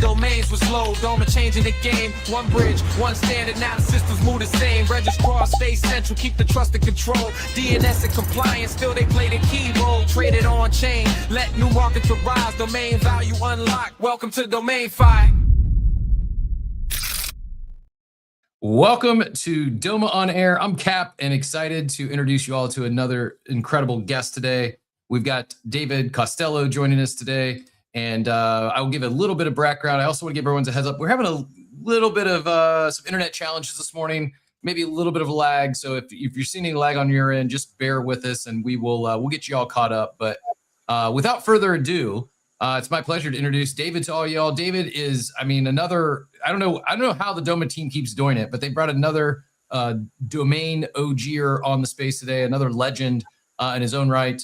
domains was low. Doma changing the game. One bridge, one standard, now the systems move the same. Registrar stay central, keep the trust and control. DNS and compliance, still they play the key role. Traded on chain, let new markets arise. Domain value unlocked. Welcome to Domain Fi. Welcome to Doma OnAir. I'm Cap and excited to introduce you all to another incredible guest today. We've got David Castello joining us today, and I will give a little bit of background. I also want to give everyone a heads up. We're having a little bit of some internet challenges this morning, maybe a little bit of a lag. So if you're seeing any lag on your end, just bear with us, and we'll get you all caught up. But without further ado, it's my pleasure to introduce David to all y'all. David is, another, I don't know how the Doma team keeps doing it, but they brought another domain OGer on the space today, another legend in his own right.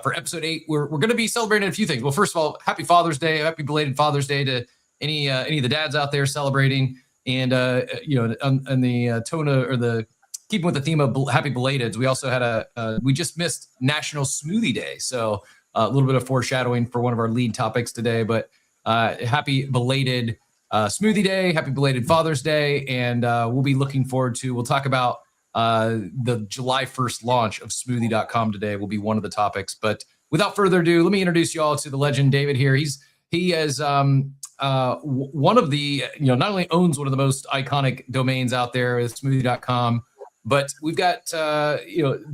For episode 8, we're going to be celebrating a few things. Well, first of all, happy Father's Day, happy belated Father's Day to any of the dads out there celebrating. And on the tone or the keeping with the theme of happy belateds, we also had we just missed National Smoothie Day, so a little bit of foreshadowing for one of our lead topics today. But happy belated Smoothie Day, happy belated Father's Day, and we'll talk about the July 1st launch of smoothie.com today will be one of the topics. But without further ado, let me introduce you all to the legend David here. He is one of the, not only owns one of the most iconic domains out there with smoothie.com, but we've got,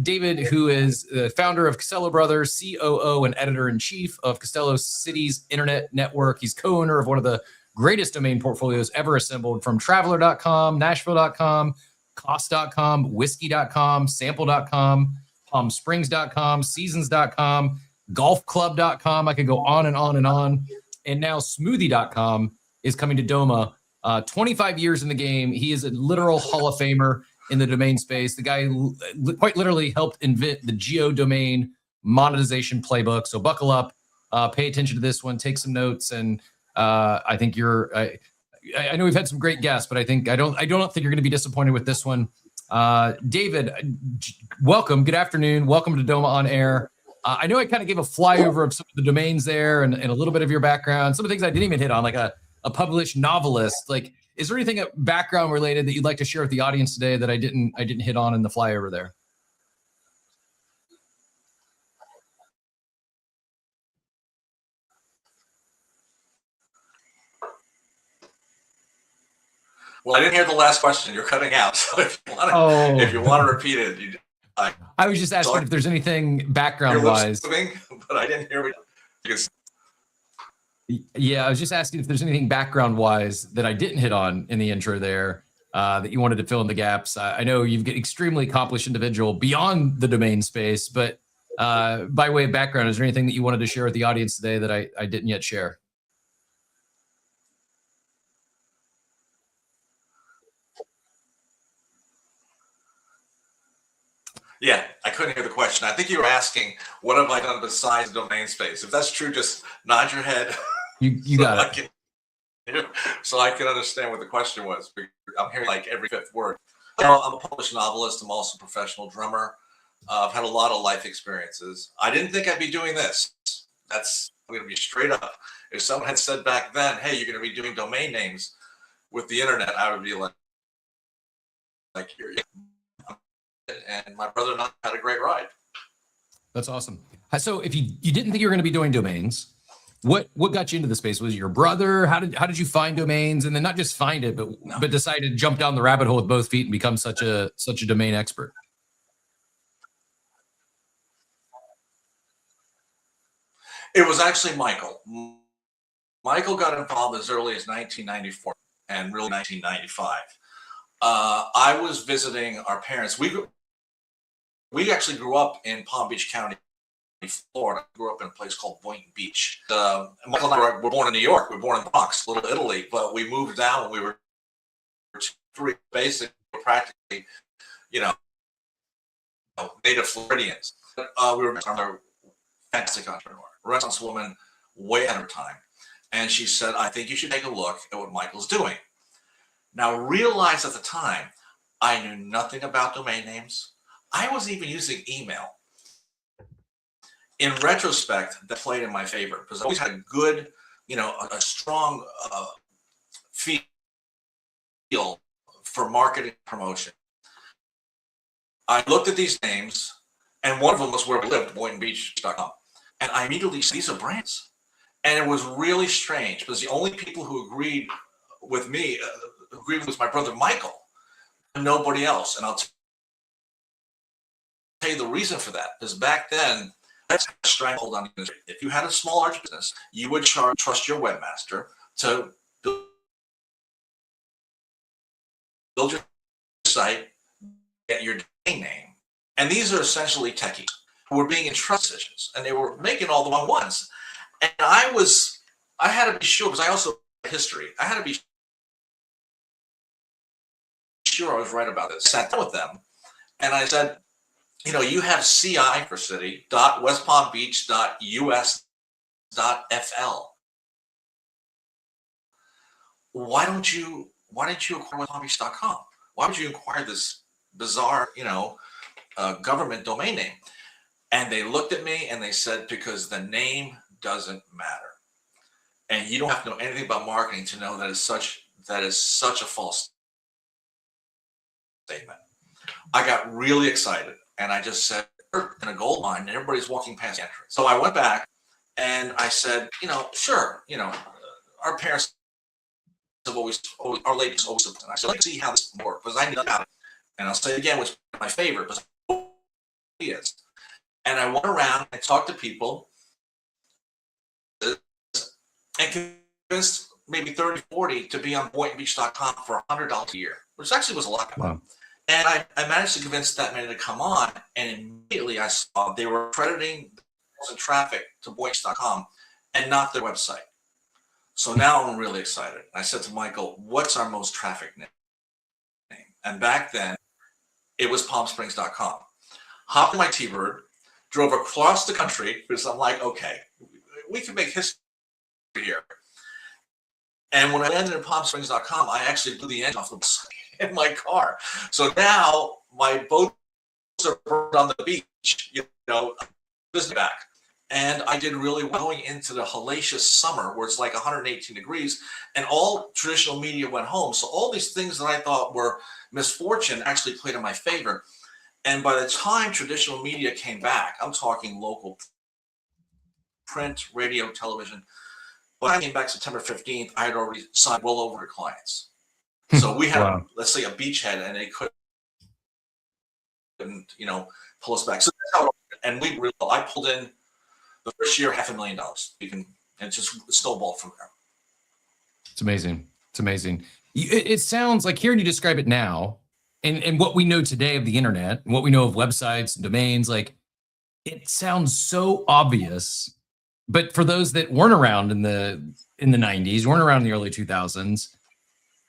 David, who is the founder of Castello Brothers, COO and editor-in-chief of Castello Cities Internet Network. He's co-owner of one of the greatest domain portfolios ever assembled, from traveler.com, nashville.com, cost.com, whiskey.com, sample.com, palmsprings.com, seasons.com, golfclub.com. I could go on and on and on. And now smoothie.com is coming to Doma. 25 years in the game. He is a literal Hall of Famer in the domain space. The guy quite literally helped invent the geo-domain monetization playbook. So buckle up, pay attention to this one, take some notes, and I think I know we've had some great guests, but I don't think you're going to be disappointed with this one. David, welcome. Good afternoon. Welcome to Doma OnAir. I know I kind of gave a flyover of some of the domains there and a little bit of your background. Some of the things I didn't even hit on, like a published novelist. Like, is there anything background related that you'd like to share with the audience today that I didn't hit on in the flyover there? Well, I didn't hear the last question. You're cutting out. So if you want to repeat it, I was just asking if there's anything background-wise. But I didn't hear it. Yeah, I was just asking if there's anything background-wise that I didn't hit on in the intro there that you wanted to fill in the gaps. I know you've got extremely accomplished individual beyond the domain space, but by way of background, is there anything that you wanted to share with the audience today that I didn't yet share? Yeah, I couldn't hear the question. I think you were asking, what have I done besides domain space? If that's true, just nod your head. You got it. So I can understand what the question was. I'm hearing like every fifth word. I'm a published novelist. I'm also a professional drummer. I've had a lot of life experiences. I didn't think I'd be doing this. I'm going to be straight up. If someone had said back then, hey, you're going to be doing domain names with the internet, I would be like here. And my brother and I had a great ride. That's awesome. So if you didn't think you were going to be doing domains, what got you into the space? Was it your brother? How did you find domains, and then not just find it, but decided to jump down the rabbit hole with both feet and become such a domain expert? It was actually Michael. Michael got involved as early as 1994 and really 1995. I was visiting our parents. We actually grew up in Palm Beach County, Florida. I grew up in a place called Boynton Beach. Michael and I were born in New York. We were born in the Bronx, Little Italy, but we moved down when we were 3, basically practically, native Floridians. We were a fantastic entrepreneur, Renaissance woman, way ahead of her time. And she said, I think you should take a look at what Michael's doing. Now, realize at the time, I knew nothing about domain names. I wasn't even using email. In retrospect, that played in my favor because I always had a good, a strong field for marketing promotion. I looked at these names, and one of them was where we lived, BoyntonBeach.com. And I immediately said, these are brands. And it was really strange because the only people who agreed with me, agreed with my brother Michael, and nobody else. And I'll tell you the reason for that. Because back then, that's a stranglehold on the industry. If you had a small, large business, you would trust your webmaster to build your site, get your domain name. And these are essentially techies who were being entrusted decisions, and they were making all the wrong ones. And I had to be sure, because I also have history, I had to be sure I was right about this. I sat down with them, and I said, you know, you have CI for city, .westpalmbeach.us.fl. Why didn't you acquire westpalmbeach.com? Why would you acquire this bizarre, you know, government domain name? And they looked at me and they said, because the name doesn't matter. And you don't have to know anything about marketing to know that is such a false statement. I got really excited and I just said, we're in a gold mine and everybody's walking past the entrance. So I went back and I said, you know, sure, you know, our parents have always our ladies always, and I said, let's see how this works, because I knew about it. And I'll say it again, which is my favorite, because it is. And I went around and talked to people and convinced maybe 30, 40 to be on BoyntonBeach.com for $100 a year, which actually was a lot. Wow. And I managed to convince that many to come on, and immediately I saw they were crediting the traffic to BoyntonBeach.com and not their website. So now I'm really excited. I said to Michael, what's our most traffic name? And back then, it was PalmSprings.com. Hopped in my T-Bird, drove across the country, because I'm like, okay, we can make history here. And when I landed in PalmSprings.com, I actually blew the engine off the bus in my car. So now my boats are burned on the beach, you know, this back. And I did really well going into the hellacious summer where it's like 118 degrees and all traditional media went home. So all these things that I thought were misfortune actually played in my favor. And by the time traditional media came back, I'm talking local print, radio, television. When I came back September 15th, I had already signed well over 100 clients. So we had, Wow. let's say, a beachhead, and they couldn't, you know, pull us back. So that's how, and I pulled in the first year $500,000. And it just snowballed from there. It's amazing. It's amazing. It sounds like hearing you describe it now, and what we know today of the internet, and what we know of websites and domains, like it sounds so obvious. But for those that weren't around in the 90s, weren't around in the early 2000s,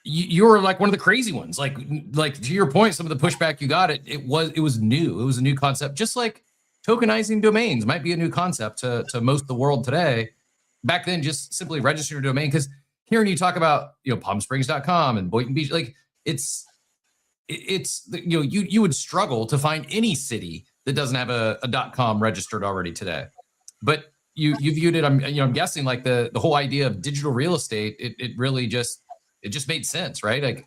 you were like one of the crazy ones. Like to your point, some of the pushback you got, it was new. It was a new concept, just like tokenizing domains might be a new concept to most of the world today. Back then, just simply register your domain. Because hearing you talk about, you know, PalmSprings.com and Boynton Beach, like it's you know, you would struggle to find any city that doesn't have a .com registered already today. But you viewed it, I'm guessing, like the whole idea of digital real estate, it really just made sense, right? Like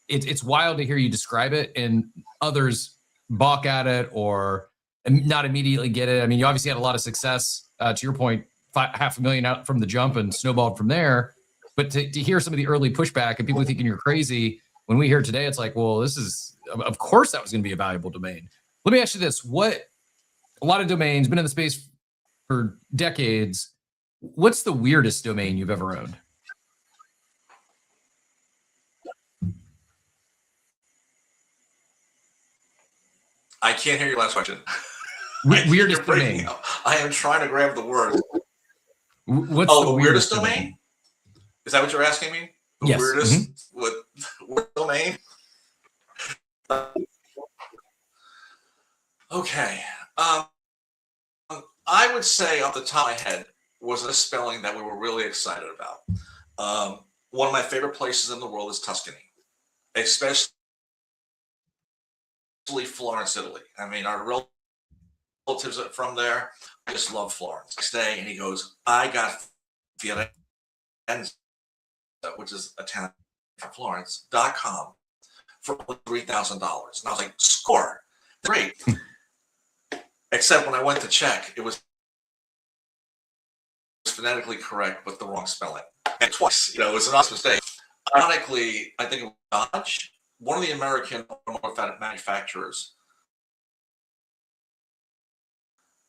it's wild to hear you describe it and others balk at it or not immediately get it. I mean, you obviously had a lot of success, to your point, $500,000 out from the jump and snowballed from there. But to hear some of the early pushback and people thinking you're crazy, when we hear it today, it's like, well, this is, of course that was going to be a valuable domain. Let me ask you this. A lot of domains, been in the space for decades. What's the weirdest domain you've ever owned? I can't hear your last question. Weirdest domain. I am trying to grab the word. What's the weirdest domain? Is that what you're asking me? The yes. weirdest what domain? Okay. I would say off the top of my head was a spelling that we were really excited about. One of my favorite places in the world is Tuscany, especially Florence, Italy. I mean, our relatives are from there. I just love Florence. Next day, and he goes, I got Firenze. which is a town from Florence.com for $3,000. And I was like, score, great. Except when I went to check, it was phonetically correct, but the wrong spelling. And twice, it was an honest mistake. Ironically, I think it was Dodge, one of the American automotive manufacturers,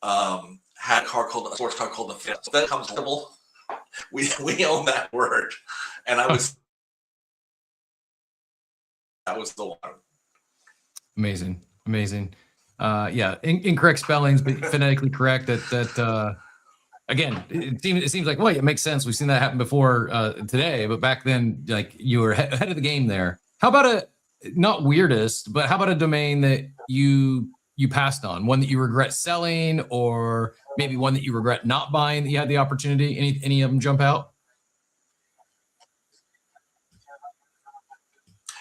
had a sports car called the Fit. So that comes we own that word, and that was the one. Amazing. Yeah, incorrect spellings, but phonetically correct. Again, it seems like, well, it makes sense. We've seen that happen before today, but back then, like, you were ahead of the game there. How about not weirdest, but how about a domain that you passed on, one that you regret selling, or maybe one that you regret not buying that you had the opportunity? Any of them jump out?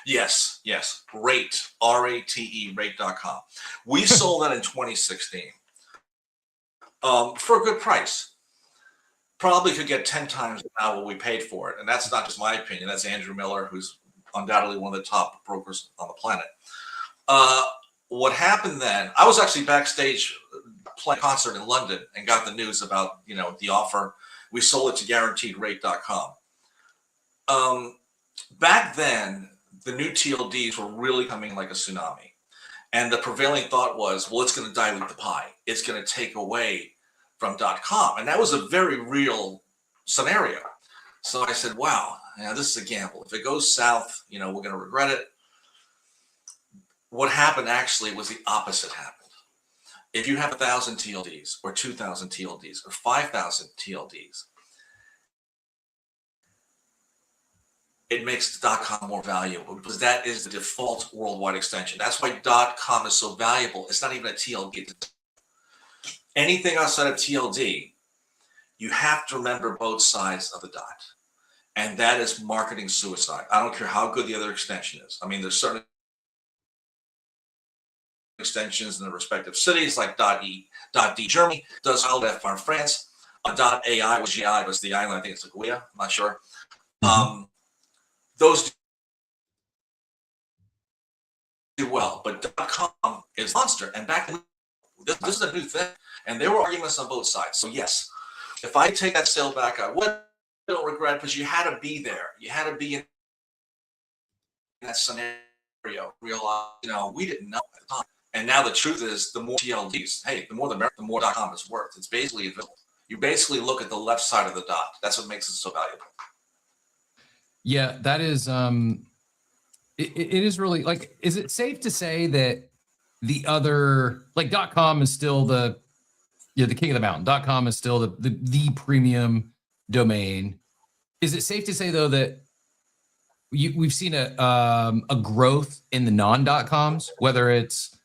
Yes. Rate, R-A-T-E, rate.com. We sold that in 2016 for a good price. Probably could get 10 times now what we paid for it. And that's not just my opinion. That's Andrew Miller, who's undoubtedly one of the top brokers on the planet. What happened then, I was actually backstage playing a concert in London and got the news about, the offer. We sold it to guaranteedrate.com. Back then, the new TLDs were really coming like a tsunami. And the prevailing thought was, well, it's going to dilute the pie. It's going to take away from .com. And that was a very real scenario. So I said, wow, this is a gamble. If it goes south, we're going to regret it. What happened actually was the opposite happened. If you have 1,000 TLDs or 2,000 TLDs or 5,000 TLDs, it makes .com more valuable because that is the default worldwide extension. That's why .com is so valuable. It's not even a TLD. Anything outside of TLD, you have to remember both sides of the dot. And that is marketing suicide. I don't care how good the other extension is. I mean, there's certain extensions in the respective cities, like .e, .d Germany, does all that for France. .ai was GI, was the island. I think it's Guia. I'm not sure. Those do well, but .com is monster. And back then, this is a new thing. And there were arguments on both sides. So yes, if I take that sale back, I don't regret it because you had to be there. You had to be in that scenario. Realize, we didn't know at the time. And now the truth is, the more TLDs, hey, the more .com is worth. It's basically invisible. You basically look at the left side of the dot. That's what makes it so valuable. Yeah, that is, it is really, like, is it safe to say that the other, like, .com is still the king of the mountain. .com is still the premium domain. Is it safe to say, though, that we've seen a growth in the non.coms, whether it's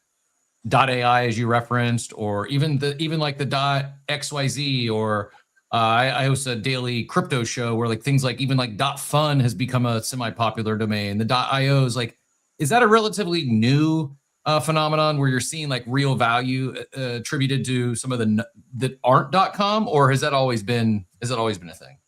.ai, as you referenced, or even like the .xyz, or I host a daily crypto show where, like, things like even like .fun has become a semi-popular domain. The .ios, like, is that a relatively new phenomenon where you're seeing like real value attributed to some of the that aren't .com, or has that always been a thing?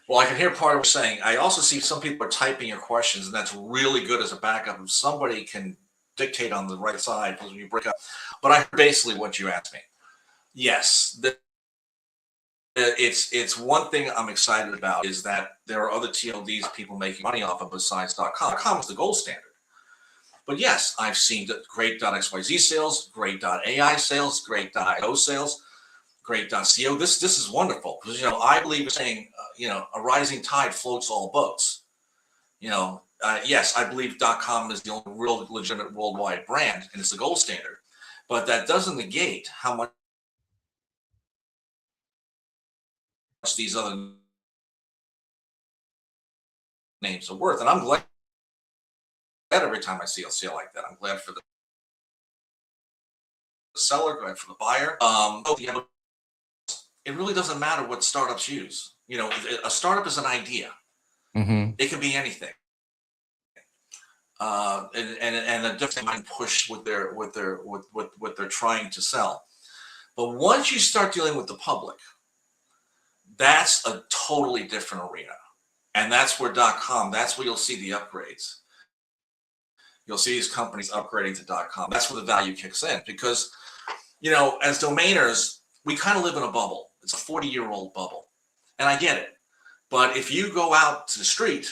Well, I can hear part of what you're saying. I also see some people are typing your questions, and that's really good as a backup. If somebody can dictate on the right side, because when you break up. But I heard basically what you asked me. Yes, it's one thing I'm excited about is that there are other TLDs people making money off of besides .com. .com is the gold standard. But yes, I've seen great .xyz sales, great .ai sales, great .io sales, great .co. This is wonderful because I believe in saying a rising tide floats all boats. Yes, I believe .com is the only real legitimate worldwide brand, and it's the gold standard. But that doesn't negate how much these other names are worth. And I'm glad every time I see a sale like that. I'm glad for the seller, glad for the buyer. It really doesn't matter what startups use. A startup is an idea. Mm-hmm. It can be anything. And a different mind push what they're trying to sell. But once you start dealing with the public, that's a totally different arena. And that's where .com, that's where you'll see the upgrades. You'll see these companies upgrading to .com. That's where the value kicks in because, you know, as domainers, we kind of live in a bubble. It's a 40-year-old bubble. And I get it. But if you go out to the street,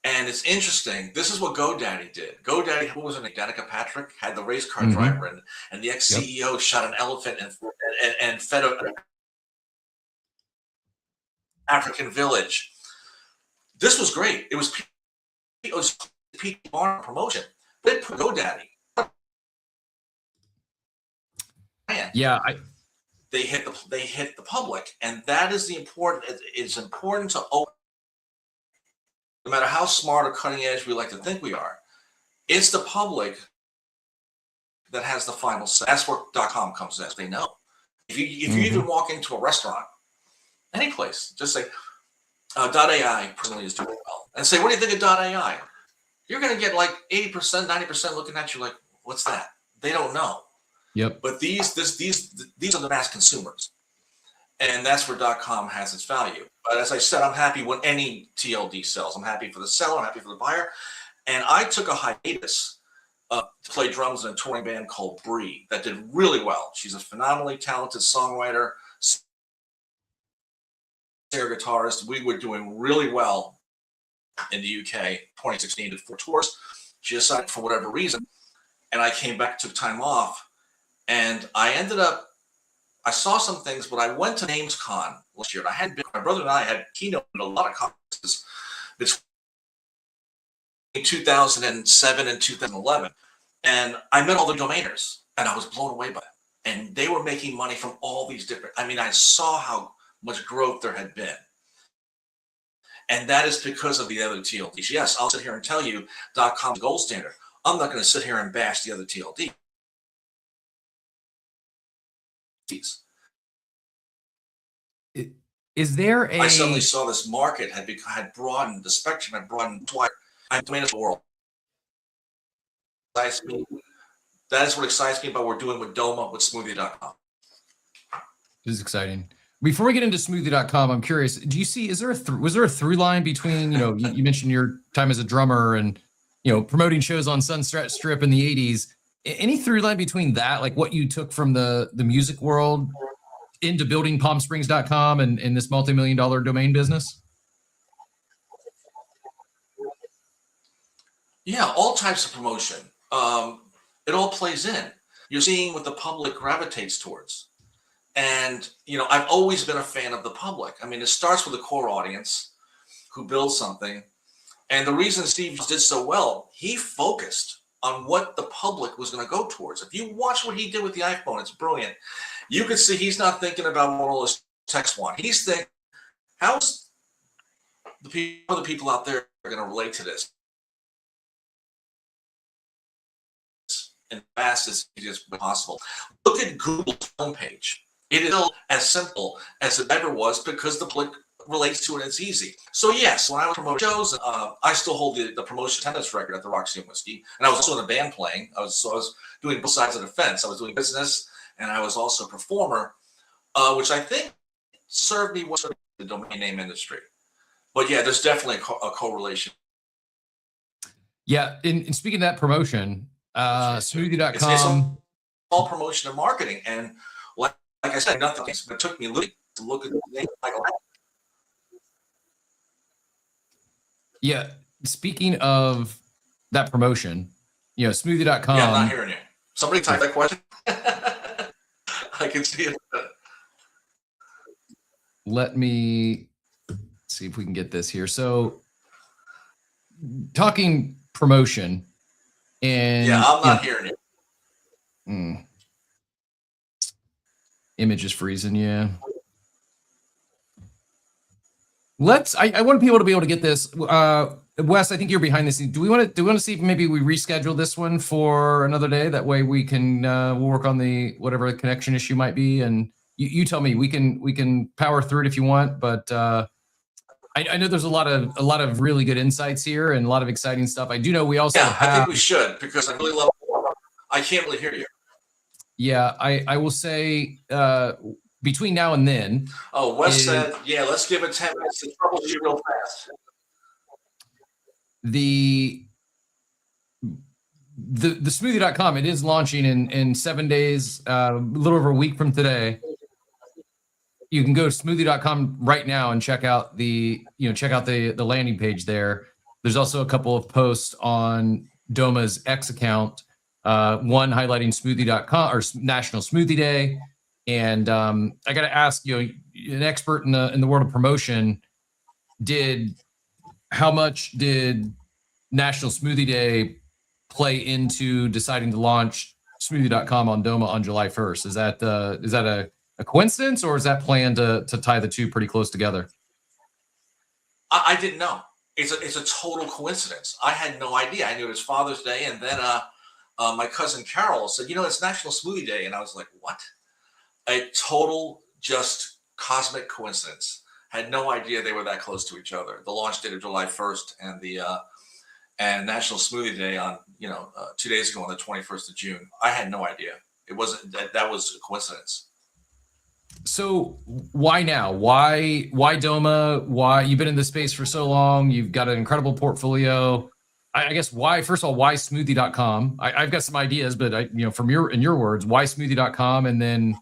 and it's interesting, this is what GoDaddy did. GoDaddy, who was it, Danica Patrick, had the race car driver, and the ex-CEO shot an elephant and fed an African village. This was great. It was PR promotion. They put GoDaddy. Yeah, they hit the public, and that is the important. It's important to open. No matter how smart or cutting edge we like to think we are, it's the public that has the final say. That's where .com comes in. They know. If you even walk into a restaurant, any place, just say .ai personally is doing well, and say, what do you think of .ai? You're going to get like 80%, 90% looking at you like, what's that? They don't know. Yep. But these are the mass consumers, and that's where .com has its value. But as I said, I'm happy when any TLD sells. I'm happy for the seller. I'm happy for the buyer. And I took a hiatus to play drums in a touring band called Bree that did really well. She's a phenomenally talented songwriter, singer, guitarist. We were doing really well in the UK. 2016 did 4 tours. She decided for whatever reason, and I came back, took time off, and I ended up. I saw some things, but I went to NamesCon last year. And my brother and I had keynoted a lot of conferences between 2007 and 2011. And I met all the domainers, and I was blown away by it. And they were making money from all these different, I mean, I saw how much growth there had been. And that is because of the other TLDs. Yes, I'll sit here and tell you .com's gold standard. I'm not going to sit here and bash the other TLDs. Is there a? I suddenly saw this market had broadened, the spectrum had broadened twice. I'm doing the world. That is what excites me about what we're doing with Doma, with Smoothie.com. This is exciting. Before we get into Smoothie.com, I'm curious. Do you see? Was there a through line between you mentioned your time as a drummer and promoting shows on Sunset Strip in the '80s? Any through line between that, like what you took from the music world into building PalmSprings.com and this multi-million-dollar domain business? Yeah, all types of promotion. It all plays in. You're seeing what the public gravitates towards. And, I've always been a fan of the public. I mean, it starts with a core audience who builds something. And the reason Steve did so well, he focused on what the public was going to go towards. If you watch what he did with the iPhone, it's brilliant. You can see he's not thinking about what all this text want. He's thinking, how's the other people out there are going to relate to this? And fast as easy as possible. Look at Google's homepage. It is as simple as it ever was because the public relates to it and it's easy. So yes, when I was promoting shows, I still hold the promotion attendance record at the Roxy and Whiskey. And I was also in a band playing. I was doing both sides of the fence. I was doing business and I was also a performer, which I think served me well in the domain name industry. But yeah, there's definitely a correlation. Yeah, and speaking of that promotion, Smoothie.com. It's all promotion and marketing. And like I said, nothing. It took me literally to look at the name like that. Yeah, speaking of that promotion, Smoothie.com. Yeah, I'm not hearing you. Somebody type that question. I can see it. Let me see if we can get this here. So, talking promotion, and yeah, I'm not hearing you. Image is freezing. Yeah. I want people to be able to get this. Wes, I think you're behind the scenes. Do we want to see if maybe we reschedule this one for another day? That way we can we'll work on the whatever the connection issue might be, and you tell me. We can power through it if you want, but I know there's a lot of really good insights here and a lot of exciting stuff. I do know we also I think we should because I really love. I can't really hear you. Yeah, I will say between now and then. Oh, Wes said, yeah, let's give it 10 minutes to troubleshoot real fast. The smoothie.com, it is launching in 7 days, a little over a week from today. You can go to smoothie.com right now and check out the landing page there. There's also a couple of posts on Doma's X account, one highlighting smoothie.com or National Smoothie Day. And I got to ask, an expert in the world of promotion, how much did National Smoothie Day play into deciding to launch smoothie.com on Doma on July 1st? Is that a coincidence, or is that planned to tie the two pretty close together? I didn't know. It's a total coincidence. I had no idea. I knew it was Father's Day, and then my cousin Carol said, it's National Smoothie Day, and I was like, what? A total just cosmic coincidence. Had no idea they were that close to each other. The launch date of July 1st and the and National Smoothie Day on 2 days ago on the 21st of June. I had no idea. It wasn't that was a coincidence. So why now? Why Doma? Why you've been in this space for so long? You've got an incredible portfolio. I guess why, first of all, why smoothie.com? I've got some ideas, but from in your words, why smoothie.com, and then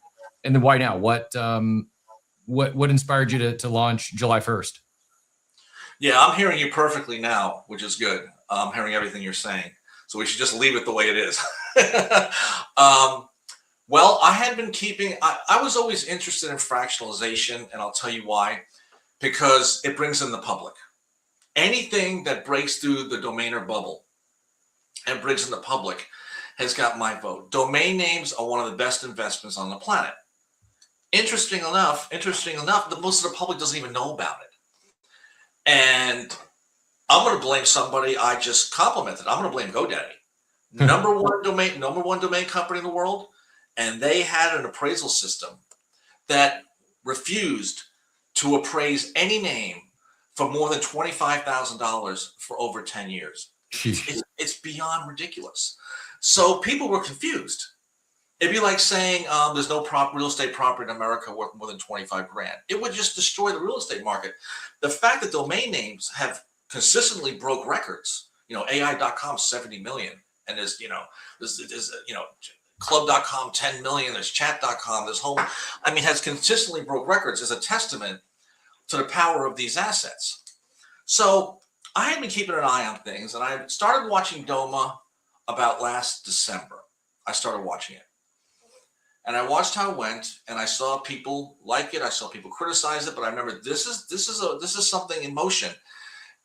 why now? What inspired you to launch July 1st? Yeah, I'm hearing you perfectly now, which is good. I'm hearing everything you're saying. So we should just leave it the way it is. Well, I had been I was always interested in fractionalization, and I'll tell you why. Because it brings in the public. Anything that breaks through the domainer bubble and brings in the public has got my vote. Domain names are one of the best investments on the planet. Interesting enough, most of the public doesn't even know about it. And I'm going to blame somebody I just complimented. I'm going to blame GoDaddy. Number one domain company in the world. And they had an appraisal system that refused to appraise any name for more than $25,000 for over 10 years. It's beyond ridiculous. So people were confused. It'd be like saying there's no real estate property in America worth more than 25 grand. It would just destroy the real estate market. The fact that domain names have consistently broke records, AI.com 70 million, and there's club.com 10 million, there's chat.com, has consistently broke records as a testament to the power of these assets. So I had been keeping an eye on things, and I started watching Doma about last December. I started watching it. And I watched how it went, and I saw people like it. I saw people criticize it, but I remember this is something in motion.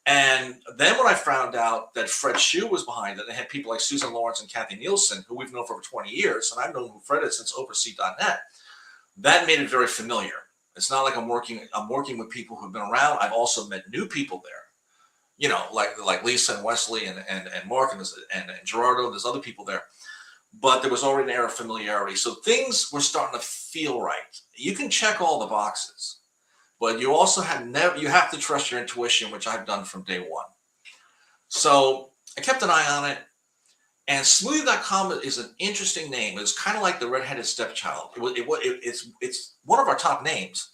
And then when I found out that Fred Shue was behind it, and had people like Susan Lawrence and Kathy Nielsen, who we've known for over 20 years, and I've known who Fred is since oversea.net, that made it very familiar. It's not like I'm working with people who've been around. I've also met new people there, like Lisa and Wesley and Mark and Gerardo, and there's other people there. But there was already an air of familiarity. So things were starting to feel right. You can check all the boxes, but you also have to trust your intuition, which I've done from day one. So I kept an eye on it. And smoothie.com is an interesting name. It's kind of like the redheaded stepchild. It's one of our top names.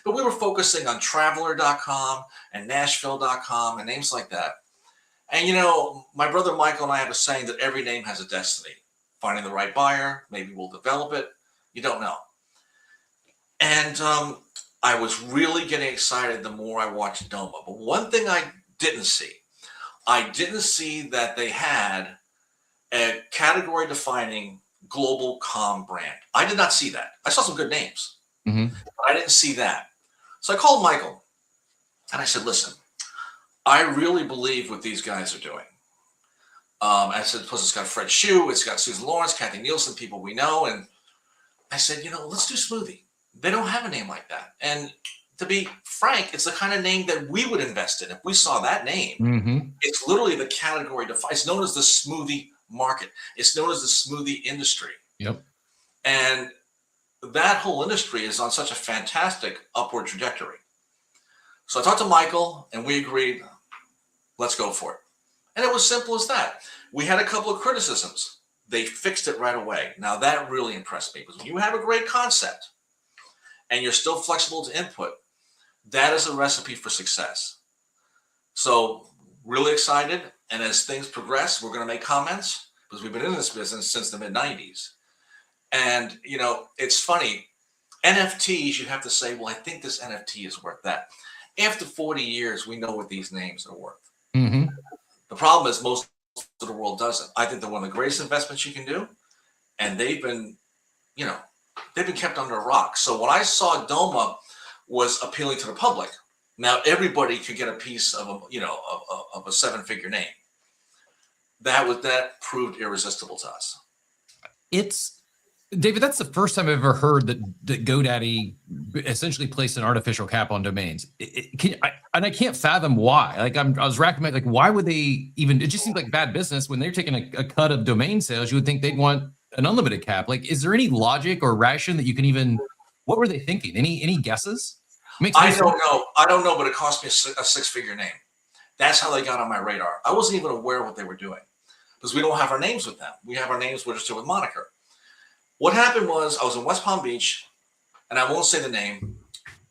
But we were focusing on traveler.com and nashville.com and names like that. And, my brother Michael and I have a saying that every name has a destiny. Finding the right buyer, maybe we'll develop it. You don't know. And I was really getting excited the more I watched Doma. But one thing I didn't see that they had a category-defining global comm brand. I did not see that. I saw some good names, but I didn't see that. So I called Michael, and I said, listen, I really believe what these guys are doing. I said, plus it's got Fred Shue, it's got Susan Lawrence, Kathy Nielsen, people we know. And I said, let's do Smoothie. They don't have a name like that. And to be frank, it's the kind of name that we would invest in. If we saw that name, it's literally the category it's known as the smoothie market. It's known as the smoothie industry. Yep. And that whole industry is on such a fantastic upward trajectory. So I talked to Michael, and we agreed, let's go for it. And it was simple as that. We had a couple of criticisms. they fixed it right away. Now that really impressed me, because when you have a great concept and you're still flexible to input, that is a recipe for success. So really excited. And as things progress, we're going to make comments, because we've been in this business since the mid 90s. And, you know, it's funny, NFTs, you have to say, well, I think this NFT is worth that. After 40 years, we know what these names are worth. Mm-hmm. The problem is most of the world doesn't. I think they're one of the greatest investments you can do. And they've been, you know, they've been kept under a rock. So when I saw Doma was appealing to the public, now everybody could get a piece of a, you know, of a 7-figure name. That proved irresistible to us. It's David, that's the first time I've ever heard that GoDaddy essentially placed an artificial cap on domains. I can't fathom why. Like I was racking my, like, why would they even? It just seems like bad business when they're taking a cut of domain sales. You would think they'd want an unlimited cap. Like, is there any logic or ration that you can even? What were they thinking? Any guesses? I don't know, but it cost me a 6-figure name. That's how they got on my radar. I wasn't even aware of what they were doing, because we don't have our names with them. We have our names registered with moniker. What happened was I was in West Palm Beach, and I won't say the name,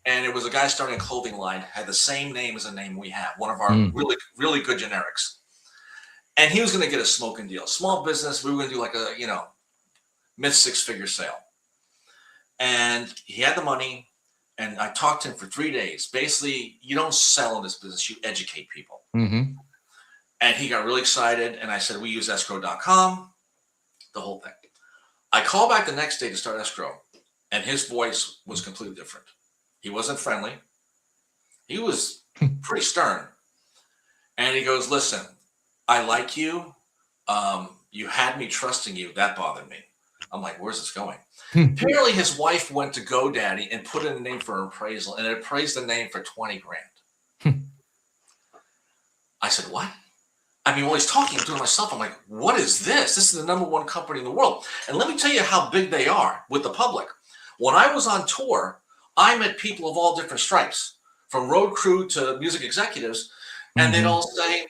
and it was a guy starting a clothing line, had the same name as a name we have, one of our really, really good generics. And he was going to get a smoking deal. Small business, we were going to do like a, you know, mid 6-figure sale. And he had the money, and I talked to him for 3 days. Basically, you don't sell in this business, you educate people. Mm-hmm. And he got really excited, and I said, we use escrow.com, the whole thing. I called back the next day to start escrow, and his voice was completely different. He wasn't friendly. He was pretty stern. And he goes, listen, I like you. You had me trusting you. That bothered me. I'm like, where's this going? Apparently his wife went to GoDaddy and put in a name for an appraisal, and it appraised the name for 20 grand. I said, what? I mean, while he's talking to myself, I'm like, what is this? This is the #1 company in the world. And let me tell you how big they are with the public. When I was on tour, I met people of all different stripes, from road crew to music executives. And they'd all say,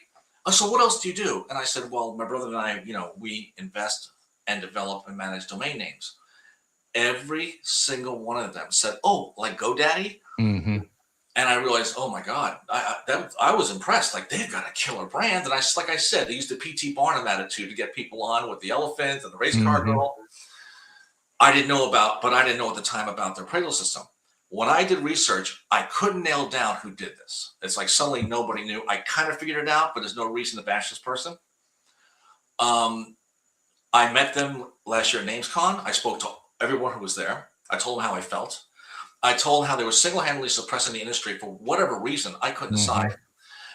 oh, so what else do you do? And I said, well, my brother and I, you know, we invest and develop and manage domain names. Every single one of them said, oh, like GoDaddy? Mm-hmm. And I realized, oh my God, I was impressed. Like, they've got a killer brand. And like I said, they used the P.T. Barnum attitude to get people on with the elephant and the race car girl. I didn't know at the time about their appraisal system. When I did research, I couldn't nail down who did this. It's like suddenly nobody knew. I kind of figured it out, but there's no reason to bash this person. I met them last year at NamesCon. I spoke to everyone who was there. I told them how I felt. I told them how they were single-handedly suppressing the industry for whatever reason. I couldn't decide.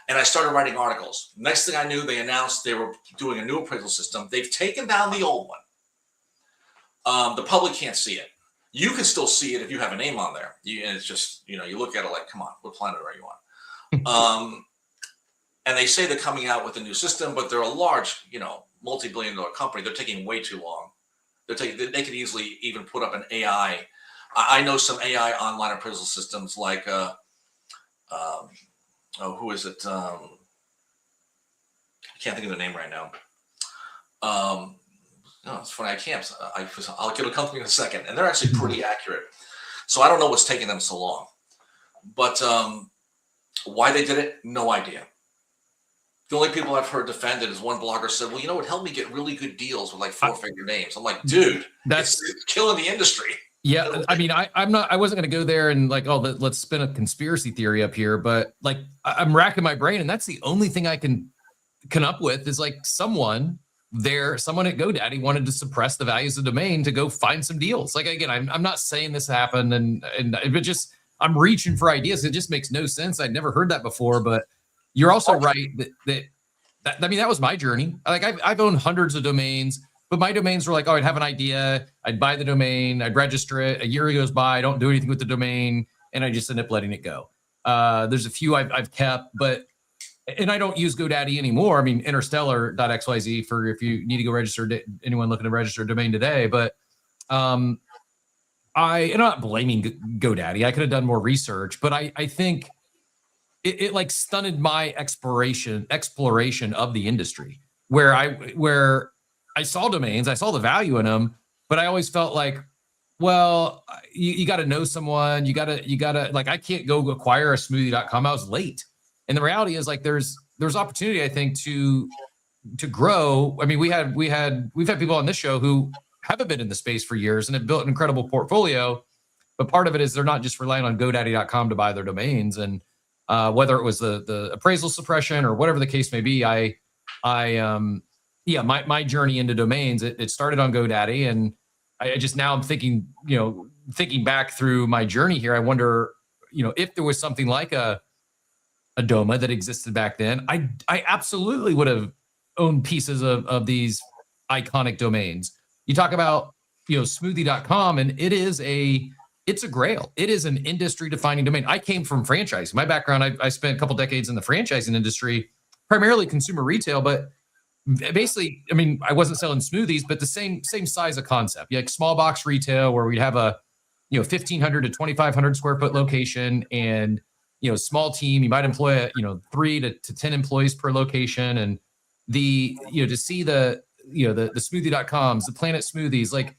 And I started writing articles. Next thing I knew, they announced they were doing a new appraisal system. They've taken down the old one. The public can't see it. You can still see it if you have a name on there. And it's just, you know, you look at it like, come on, what planet are you on? And they say they're coming out with a new system, but they're a large, you know, multi-billion-dollar company. They're taking way too long. They could easily even put up an AI. I know some AI online appraisal systems like, who is it? I can't think of the name right now. No, it's funny. I can't. It'll come to me in a second. And they're actually pretty accurate. So I don't know what's taking them so long. But why they did it, no idea. The only people I've heard defend it is one blogger said, well, you know, it helped me get really good deals with like 4-figure names. I'm like, dude, it's killing the industry. Yeah, I mean, I wasn't going to go there and like, oh, let's spin a conspiracy theory up here, but like, I'm racking my brain, and that's the only thing I can come up with is like someone at GoDaddy wanted to suppress the values of the domain to go find some deals. Like, again, I'm not saying this happened, but just I'm reaching for ideas. It just makes no sense. I'd never heard that before, but you're also right that I mean, that was my journey. Like, I've owned hundreds of domains. But my domains were like, oh, I'd have an idea, I'd buy the domain, I'd register it. A year goes by, I don't do anything with the domain, and I just end up letting it go. There's a few I've kept, and I don't use GoDaddy anymore. I mean, interstellar.xyz for if you need to go register, anyone looking to register a domain today. But I'm not blaming GoDaddy. I could have done more research, but I think it like stunted my exploration of the industry where I saw domains, I saw the value in them, but I always felt like, well, you got to know someone, you got to like, I can't go acquire a smoothie.com. I was late. And the reality is like, there's opportunity, I think, to grow. I mean, we've had people on this show who haven't been in the space for years and have built an incredible portfolio. But part of it is they're not just relying on GoDaddy.com to buy their domains. And whether it was the appraisal suppression or whatever the case may be, my journey into domains, it started on GoDaddy. And I just, now I'm thinking, thinking back through my journey here, I wonder, if there was something like a Doma that existed back then, I absolutely would have owned pieces of these iconic domains. You talk about, smoothie.com, and it's a grail. It is an industry defining domain. I came from franchising. My background, I spent a couple decades in the franchising industry, primarily consumer retail, but basically, I mean, I wasn't selling smoothies, but the same size of concept. Like small box retail where we'd have a 1,500 to 2,500 square foot location, and small team. You might employ 3 to 10 employees per location, and to see the smoothie.coms, the Planet Smoothies, like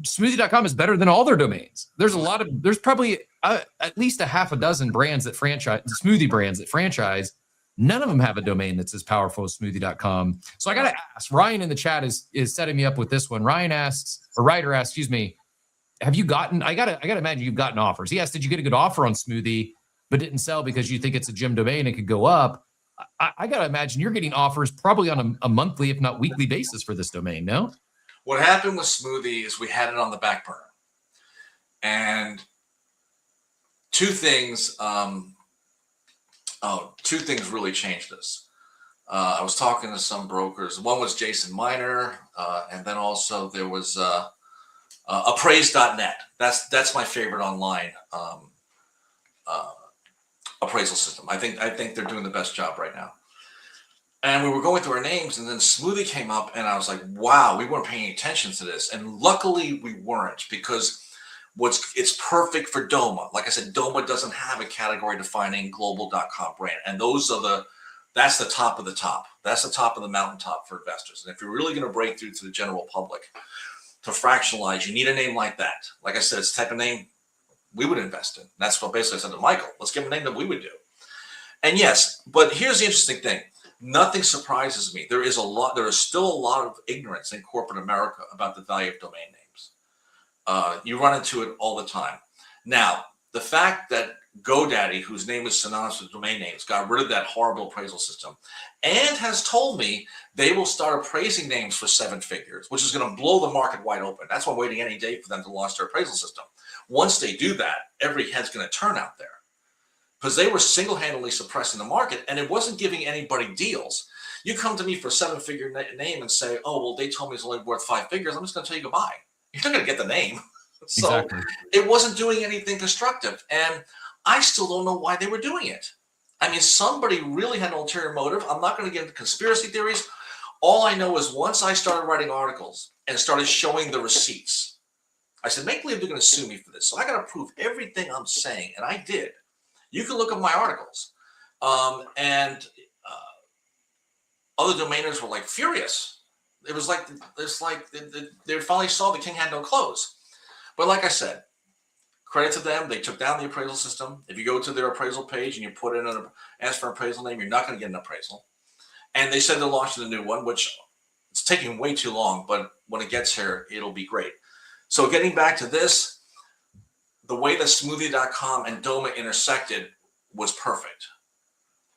smoothie.com is better than all their domains. There's probably at least a half a dozen brands that franchise, smoothie brands that franchise. None of them have a domain that's as powerful as smoothie.com. So I got to ask, Ryan in the chat is setting me up with this one. Ryder asks, excuse me, have you gotten, I gotta imagine you've gotten offers. He asked, did you get a good offer on Smoothie, but didn't sell because you think it's a gem domain, it could go up? I got to imagine you're getting offers probably on a monthly, if not weekly basis for this domain, no? What happened with Smoothie is we had it on the back burner. And two things really changed this. I was talking to some brokers. One was Jason Miner, and then also there was appraise.net. That's my favorite online appraisal system. I think they're doing the best job right now. And we were going through our names, and then Smoothie came up, and I was like, wow, we weren't paying attention to this. And luckily we weren't, because it's perfect for Doma. Like I said, Doma doesn't have a category defining global.com brand. And that's the top of the top. That's the top of the mountaintop for investors. And if you're really going to break through to the general public, to fractionalize, you need a name like that. Like I said, it's the type of name we would invest in. That's what basically I said to Michael, let's give him a name that we would do. And yes, but here's the interesting thing. Nothing surprises me. There is still a lot of ignorance in corporate America about the value of domain names. You run into it all the time. Now, the fact that GoDaddy, whose name is synonymous with domain names, got rid of that horrible appraisal system and has told me they will start appraising names for 7 figures, which is going to blow the market wide open. That's why I'm waiting any day for them to launch their appraisal system. Once they do that, every head's going to turn out there, because they were single-handedly suppressing the market, and it wasn't giving anybody deals. You come to me for a 7-figure name and say, oh, well, they told me it's only worth 5 figures. I'm just going to tell you goodbye. You're not going to get the name. So exactly. It wasn't doing anything constructive. And I still don't know why they were doing it. I mean, somebody really had an ulterior motive. I'm not going to get into conspiracy theories. All I know is once I started writing articles and started showing the receipts, I said, make believe they're going to sue me for this. So I got to prove everything I'm saying. And I did. You can look at my articles. And other domainers were like furious. It's like they finally saw the king had no clothes. But like I said, credit to them. They took down the appraisal system. If you go to their appraisal page and you put in ask for an appraisal name, you're not going to get an appraisal. And they said they're launching a new one, which it's taking way too long. But when it gets here, it'll be great. So getting back to this, the way that smoothie.com and Doma intersected was perfect.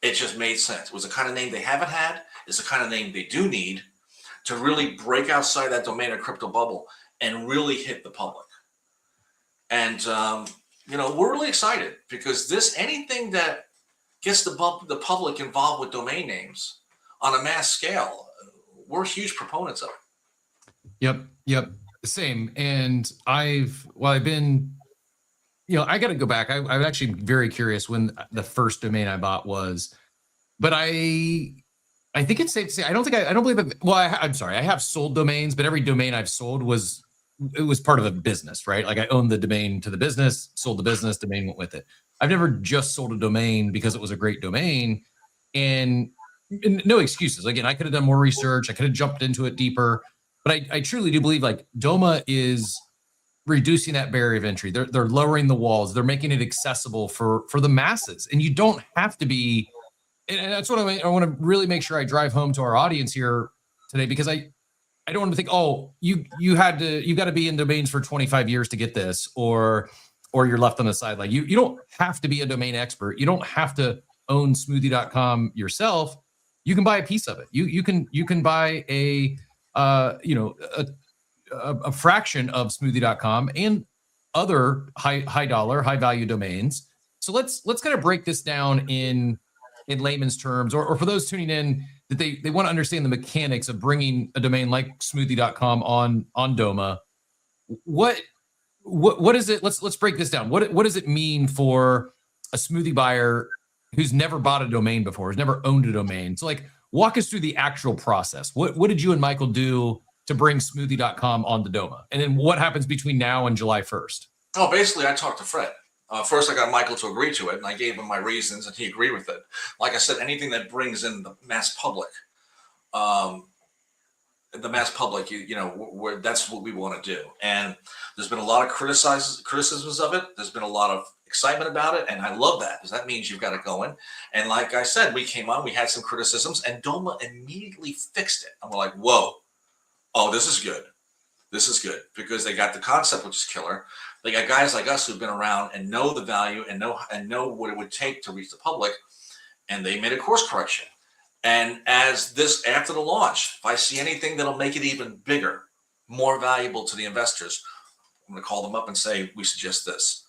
It just made sense. It was the kind of name they haven't had. It's the kind of name they do need to really break outside that domain or crypto bubble and really hit the public. And, we're really excited because anything that gets the public involved with domain names on a mass scale, we're huge proponents of it. Yep. Same. And I've been, I got to go back. I'm actually very curious when the first domain I bought was, but I think it's safe to say, I don't believe it. Well, I'm sorry. I have sold domains, but every domain I've sold was part of a business, right? Like I owned the domain to the business, sold the business, domain went with it. I've never just sold a domain because it was a great domain. And no excuses. Again, I could have done more research. I could have jumped into it deeper, but I truly do believe like Doma is reducing that barrier of entry. They're lowering the walls. They're making it accessible for the masses. And you don't have to be, and that's what I want to really make sure I drive home to our audience here today, because I don't want to think, oh, you got to be in domains for 25 years to get this, or you're left on the sideline. You don't have to be a domain expert. You don't have to own smoothie.com yourself. You can buy a piece of it. You can buy a fraction of smoothie.com and other high dollar, high value domains. So let's kind of break this down in layman's terms, or for those tuning in that they want to understand the mechanics of bringing a domain like smoothie.com on Doma. What is it? Let's break this down. What does it mean for a smoothie buyer who's never bought a domain before, who's never owned a domain? So like, walk us through the actual process. What did you and Michael do to bring smoothie.com onto Doma? And then what happens between now and July 1st? Oh, basically I talked to Fred. First, I got Michael to agree to it, and I gave him my reasons, and he agreed with it. Like I said, anything that brings in the mass public, that's what we want to do. And there's been a lot of criticisms of it. There's been a lot of excitement about it, and I love that, because that means you've got it going. And like I said, we came on, we had some criticisms, and Doma immediately fixed it. And we're like, whoa, oh, this is good. This is good, because they got the concept, which is killer. They got guys like us who've been around and know the value and know what it would take to reach the public, and they made a course correction. And after the launch, if I see anything that'll make it even bigger, more valuable to the investors, I'm going to call them up and say, we suggest this.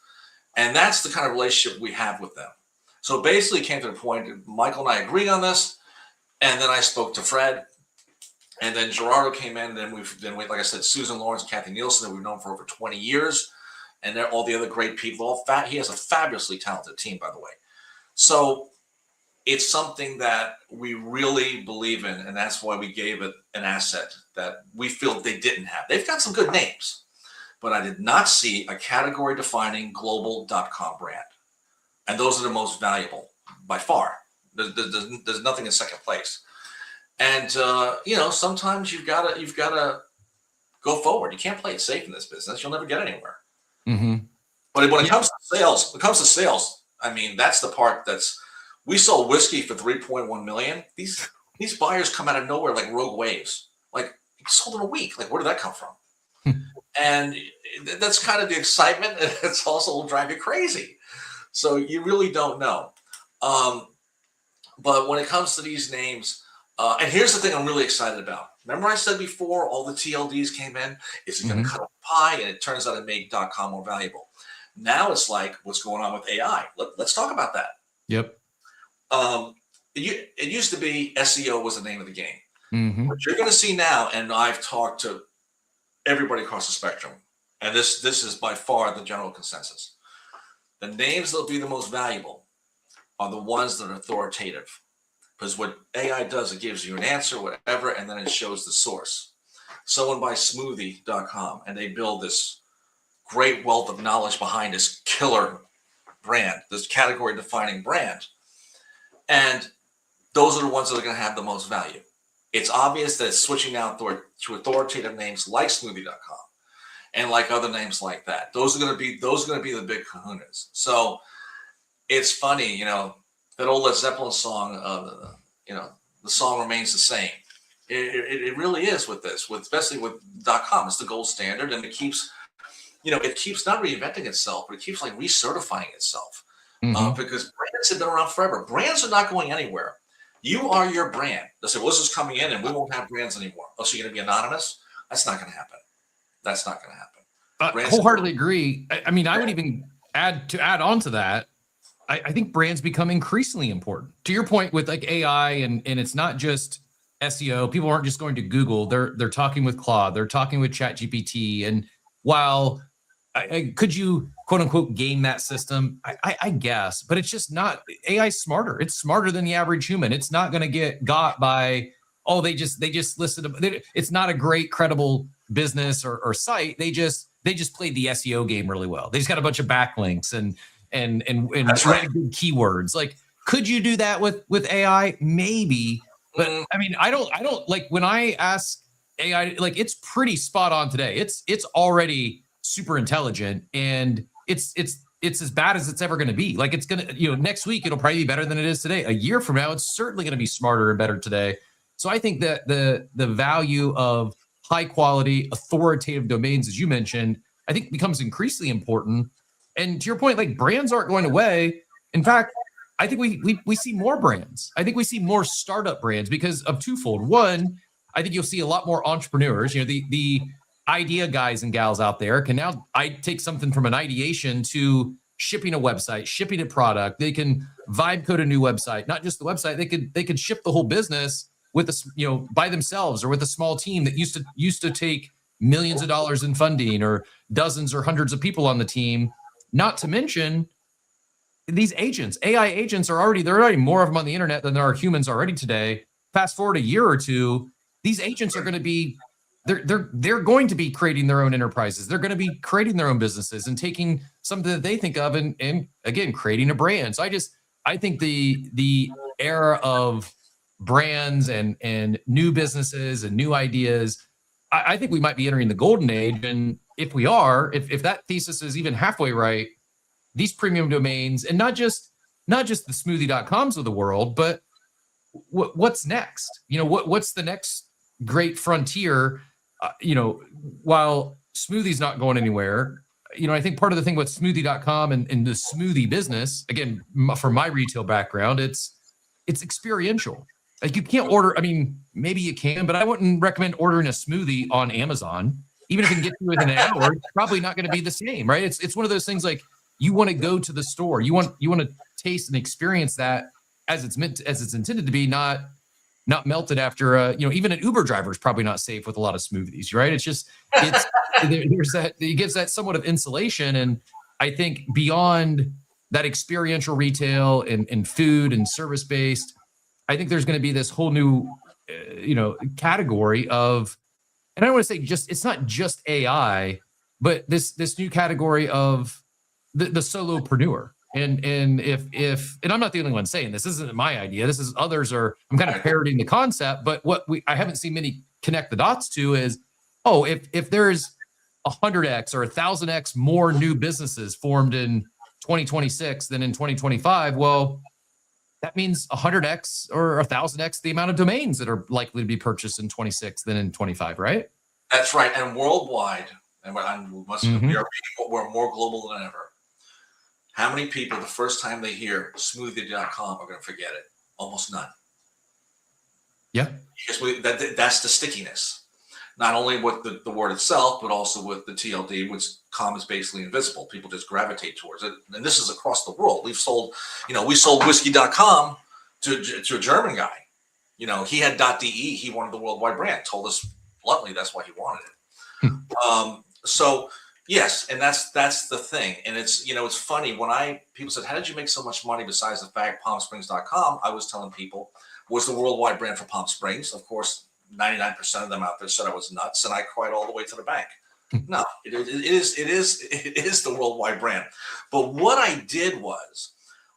And that's the kind of relationship we have with them. So basically it came to the point that Michael and I agreed on this. And then I spoke to Fred, and then Gerardo came in, and then like I said, Susan Lawrence, Kathy Nielsen, that we've known for over 20 years. And they're all the other great people. He has a fabulously talented team, by the way. So it's something that we really believe in, and that's why we gave it an asset that we feel they didn't have. They've got some good names, but I did not see a category-defining global.com brand. And those are the most valuable by far. There's nothing in second place. And sometimes you've got to go forward. You can't play it safe in this business. You'll never get anywhere. Mm-hmm. But when it comes to sales, I mean, that's the part we sold whiskey for 3.1 million. These buyers come out of nowhere like rogue waves. Like, sold in a week. Like, where did that come from? And that's kind of the excitement. And it's also will drive you crazy. So you really don't know. But when it comes to these names, and here's the thing I'm really excited about. Remember I said before, all the TLDs came in? Is it going to cut off the pie? And it turns out it made .com more valuable. Now it's like, what's going on with AI? Let's talk about that. Yep. It used to be SEO was the name of the game. Mm-hmm. What you're going to see now, and I've talked to everybody across the spectrum, and this is by far the general consensus. The names that'll be the most valuable are the ones that are authoritative. Because what AI does, it gives you an answer, whatever, and then it shows the source. Someone buys smoothie.com, and they build this great wealth of knowledge behind this killer brand, this category-defining brand. And those are the ones that are going to have the most value. It's obvious that it's switching out to authoritative names like smoothie.com and like other names like that. Those are going to be the big kahunas. So it's funny, that old Led Zeppelin song, the song remains the same. It really is with this, especially with .com. It's the gold standard, and it keeps not reinventing itself, but it keeps like recertifying itself. Because brands have been around forever. Brands are not going anywhere. You are your brand. They say, well, this is coming in, and we won't have brands anymore. Oh, so you're going to be anonymous? That's not going to happen. That's not going to happen. Wholeheartedly agree. I mean, I would even add on to that. I think brands become increasingly important. To your point with like AI, and it's not just SEO. People aren't just going to Google. They're talking with Claude. They're talking with ChatGPT. And while could you quote unquote game that system? I guess, but it's just not. AI's smarter. It's smarter than the average human. It's not going to get got by, oh, they just listed. It's not a great credible business or site. They just played the SEO game really well. They just got a bunch of backlinks and That's right. good keywords. Like, could you do that with AI? Maybe, But I mean, I don't like when I ask AI, like it's pretty spot on today. It's already super intelligent, and it's as bad as it's ever going to be. Like it's going to, next week it'll probably be better than it is today. A year from now, it's certainly going to be smarter and better today. So I think that the value of high quality, authoritative domains, as you mentioned, I think becomes increasingly important. And to your point, like brands aren't going away. In fact, I think we see more brands. I think we see more startup brands because of twofold. One, I think you'll see a lot more entrepreneurs. The idea guys and gals out there can now take something from an ideation to shipping a website, shipping a product. They can vibe code a new website, not just the website. They could ship the whole business with by themselves or with a small team that used to take millions of dollars in funding or dozens or hundreds of people on the team. Not to mention these agents, AI agents there are already more of them on the internet than there are humans already today. Fast forward a year or two, these agents are going to be, they're going to be creating their own enterprises. They're going to be creating their own businesses and taking something that they think of and again, creating a brand. So I think the era of brands and new businesses and new ideas, I think we might be entering the golden age. And if we are, if that thesis is even halfway right, these premium domains, and not just the smoothie.coms of the world, but what's next? What's the next great frontier? While smoothie's not going anywhere, I think part of the thing with smoothie.com and the smoothie business, again, from my retail background, it's experiential. Like you can't order, I mean, maybe you can, but I wouldn't recommend ordering a smoothie on Amazon. Even if it can get you within an hour, it's probably not going to be the same, right? It's one of those things like you want to go to the store, you want to taste and experience that as it's intended to be, not melted after even an Uber driver is probably not safe with a lot of smoothies, right? There's that, it gives that somewhat of insulation. And I think beyond that experiential retail and food and service based, I think there's going to be this whole new category of, and I don't want to say it's not just AI, but this new category of the solopreneur. And if I'm not the only one saying this isn't my idea. This is others I'm kind of parroting the concept, but I haven't seen many connect the dots to is, if there's 100x or 1,000x more new businesses formed in 2026 than in 2025, well, that means 100x or 1,000x the amount of domains that are likely to be purchased in 26 than in 25, right? That's right. And worldwide, and we're more global than ever. How many people, the first time they hear smoothie.com, are going to forget it? Almost none. Yeah. Because that's the stickiness. Not only with the word itself, but also with the TLD, which com is basically invisible. People just gravitate towards it. And this is across the world. We sold whiskey.com to a German guy. He had .de. He wanted the worldwide brand. Told us bluntly that's why he wanted it. So yes, and that's the thing. And it's funny when people said, how did you make so much money besides the fact PalmSprings.com? I was telling people was the worldwide brand for Palm Springs. Of course, 99% of them out there said I was nuts, and I cried all the way to the bank. No, it is the worldwide brand. But what I did was,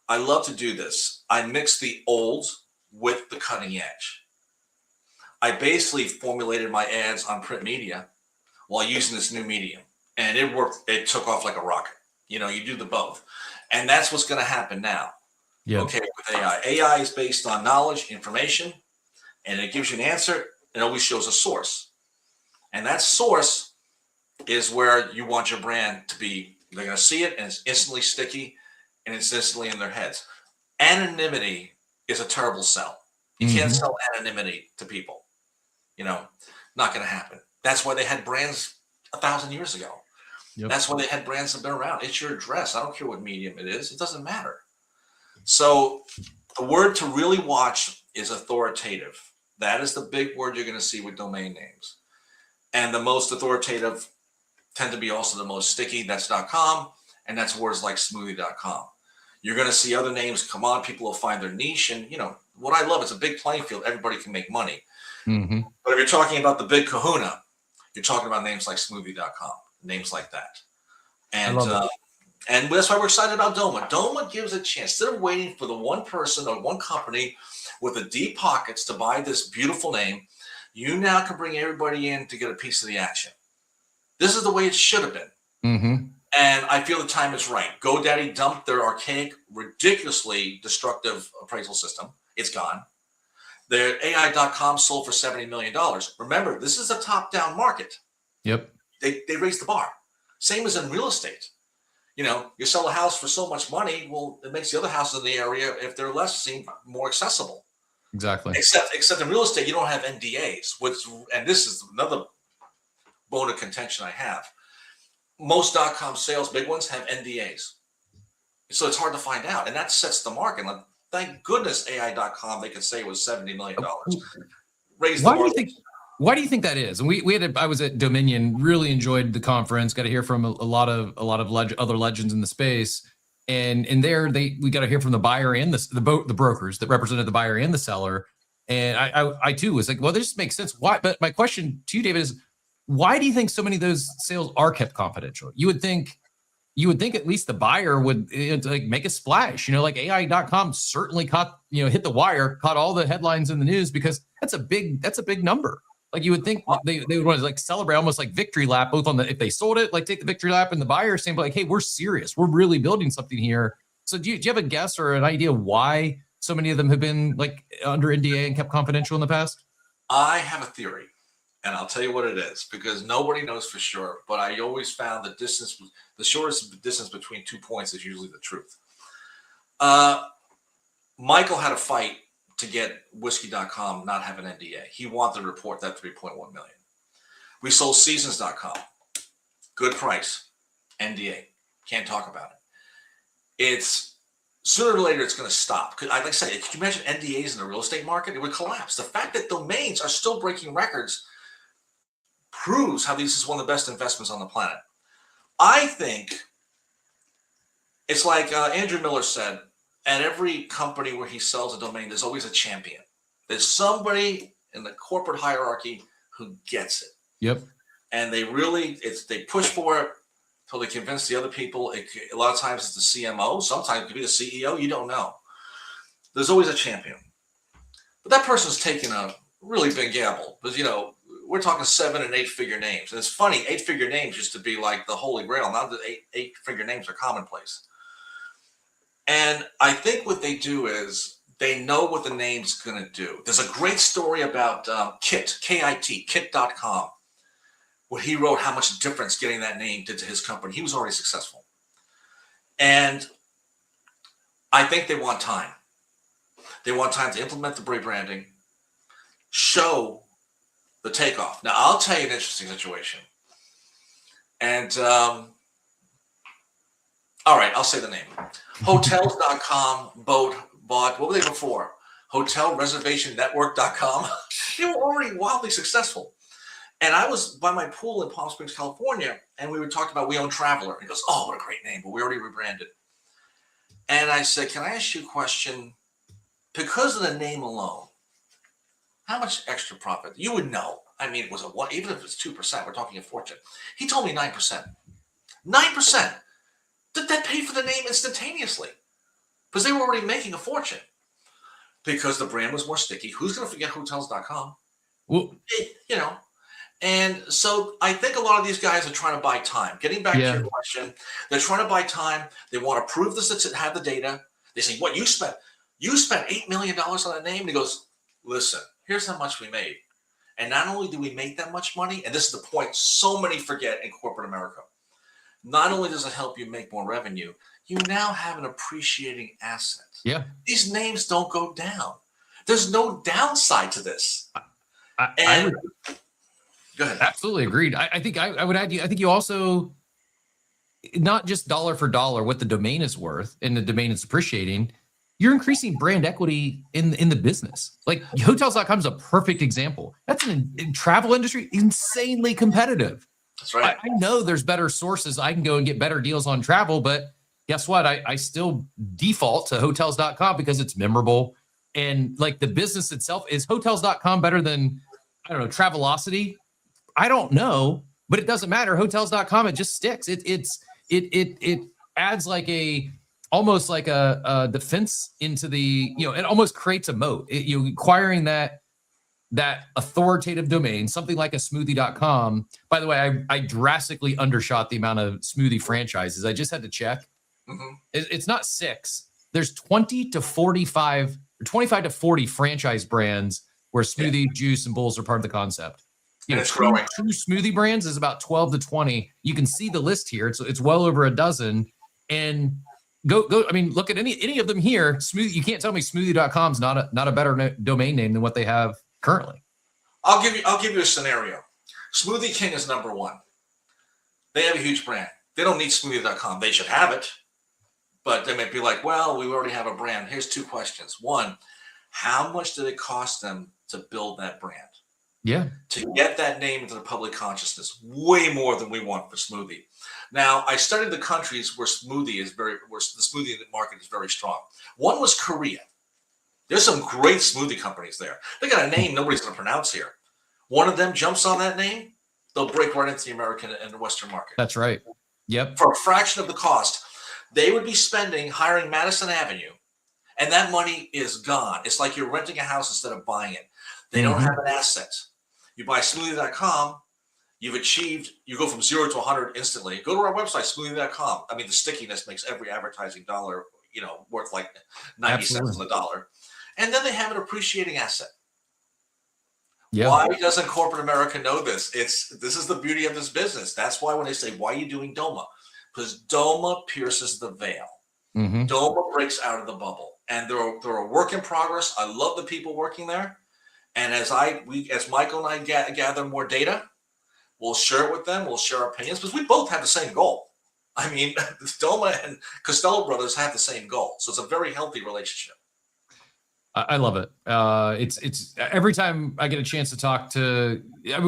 I love to do this. I mixed the old with the cutting edge. I basically formulated my ads on print media while using this new medium, and it worked. It took off like a rocket. You do the both, and that's what's going to happen now. Yeah. Okay, with AI. AI is based on knowledge, information, and it gives you an answer. It always shows a source. And that source is where you want your brand to be. They're going to see it, and it's instantly sticky, and it's instantly in their heads. Anonymity is a terrible sell. You can't sell anonymity to people. Not going to happen. That's why they had brands 1,000 years ago. Yep. That's why they had brands that have been around. It's your address. I don't care what medium it is. It doesn't matter. So the word to really watch is authoritative. That is the big word you're going to see with domain names. And the most authoritative tend to be also the most sticky. That's .com. And that's words like smoothie.com. You're going to see other names come on. People will find their niche. And, what I love, it's a big playing field. Everybody can make money. Mm-hmm. But if you're talking about the big kahuna, you're talking about names like smoothie.com, names like that. And And that's why we're excited about Doma. Doma gives a chance. Instead of waiting for the one person or one company with the deep pockets to buy this beautiful name, you now can bring everybody in to get a piece of the action. This is the way it should have been. Mm-hmm. And I feel the time is right. GoDaddy dumped their archaic, ridiculously destructive appraisal system. It's gone. Their AI.com sold for $70 million. Remember, this is a top-down market. Yep. They raised the bar. Same as in real estate. You know, you sell a house for so much money, well, it makes the other houses in the area, if they're less, seem more accessible. Exactly. Except in real estate, you don't have NDAs, and this is another bone of contention I have. Most .com sales, big ones, have NDAs. So it's hard to find out. And that sets the market. Like, thank goodness AI.com, they could say it was $70 million. Raise the bar. Why do you think that is? And I was at Dominion, really enjoyed the conference, got to hear from a lot of other legends in the space. And in there, we got to hear from the buyer and the brokers that represented the buyer and the seller. And I too was like, well, this makes sense. Why? But my question to you, David, is why do you think so many of those sales are kept confidential? You would think at least the buyer would like make a splash, like AI.com certainly hit the wire, caught all the headlines in the news because that's a big number. Like you would think they would want to like celebrate almost like victory lap, both on if they sold it, like take the victory lap, and the buyer saying like, hey, we're serious. We're really building something here. So do you have a guess or an idea why so many of them have been like under NDA and kept confidential in the past? I have a theory, and I'll tell you what it is because nobody knows for sure. But I always found the shortest distance between 2 points is usually the truth. Michael had a fight to get whiskey.com not have an NDA. He wanted to report that 3.1 million. We sold seasons.com. Good price. NDA. Can't talk about it. It's sooner or later it's going to stop. Like I said, could you imagine NDAs in the real estate market? It would collapse. The fact that domains are still breaking records proves how this is one of the best investments on the planet. I think it's like Andrew Miller said, at every company where he sells a domain, there's always a champion. There's somebody in the corporate hierarchy who gets it. Yep. And they push for it until they convince the other people. A lot of times it's the CMO. Sometimes it could be the CEO. You don't know. There's always a champion. But that person's taking a really big gamble because, we're talking 7 and 8 figure names. And it's funny, 8 figure names used to be like the holy grail. Now the eight figure names are commonplace. And I think what they do is they know what the name's going to do. There's a great story about Kit.com, where he wrote how much difference getting that name did to his company. He was already successful. And I think they want time. They want time to implement the rebranding, show the takeoff. Now, I'll tell you an interesting situation. And all right, I'll say the name. Hotels.com bought, what were they before? Hotelreservationnetwork.com. They were already wildly successful. And I was by my pool in Palm Springs, California, and we were talking about We Own Traveler. And he goes, oh, what a great name, but we already rebranded. And I said, can I ask you a question? Because of the name alone, how much extra profit? You would know. I mean, it was even if it's 2%, we're talking a fortune. He told me 9%. 9%. Did that pay for the name instantaneously? Because they were already making a fortune. Because the brand was more sticky. Who's going to forget hotels.com? Well, And so I think a lot of these guys are trying to buy time. Getting back to your question, they're trying to buy time. They want to prove this, to have the data. They say, what, you spent $8 million on that name? And he goes, listen, here's how much we made. And not only do we make that much money, and this is the point so many forget in corporate America, not only does it help you make more revenue, you now have an appreciating asset. Yeah. These names don't go down. There's no downside to this. I Go ahead. Absolutely agreed. I think I would add, I think you also, not just dollar for dollar, what the domain is worth and the domain is appreciating, you're increasing brand equity in the business. Like hotels.com is a perfect example. That's in travel industry, insanely competitive. That's right. I know there's better sources. I can go and get better deals on travel, but guess what? I still default to hotels.com because it's memorable. And like the business itself, is hotels.com better than, I don't know, Travelocity? I don't know, but it doesn't matter. Hotels.com, it just sticks. I adds almost like a defense into the, it almost creates a moat. You acquiring that authoritative domain, something like a smoothie.com. By the way, I drastically undershot the amount of smoothie franchises. I just had to check. Mm-hmm. It's not 6. There's 20 to 45 or 25 to 40 franchise brands where smoothie, juice, and bowls are part of the concept. It's growing. True smoothie brands is about 12 to 20. You can see the list here. It's well over a dozen. And go. I mean, look at any of them here. Smoothie. You can't tell me smoothie.com is not a better domain name than what they have currently. I'll give you a scenario. Smoothie King is number 1. They have a huge brand. They don't need smoothie.com. They should have it. But they might be like, well, we already have a brand. Here's 2 questions. 1, how much did it cost them to build that brand? Yeah. To get that name into the public consciousness, way more than we want for smoothie. Now, I studied the countries where the smoothie market is very strong. One was Korea. There's some great smoothie companies there. They got a name nobody's going to pronounce here. One of them jumps on that name, they'll break right into the American and the Western market. That's right. Yep. For a fraction of the cost, they would be hiring Madison Avenue, and that money is gone. It's like you're renting a house instead of buying it. They don't have an asset. You buy smoothie.com, you go from 0 to 100 instantly. Go to our website, smoothie.com. I mean, the stickiness makes every advertising dollar, worth like 90 cents on the dollar. And then they have an appreciating asset. Yeah. Why doesn't corporate America know this? This is the beauty of this business. That's why when they say, why are you doing Doma? Because Doma pierces the veil. Mm-hmm. Doma breaks out of the bubble. And they're a work in progress. I love the people working there. And as Michael and I gather more data, we'll share it with them. We'll share our opinions because we both have the same goal. I mean, Doma and Castello Brothers have the same goal. So it's a very healthy relationship. I love it. It's every time I get a chance to talk to,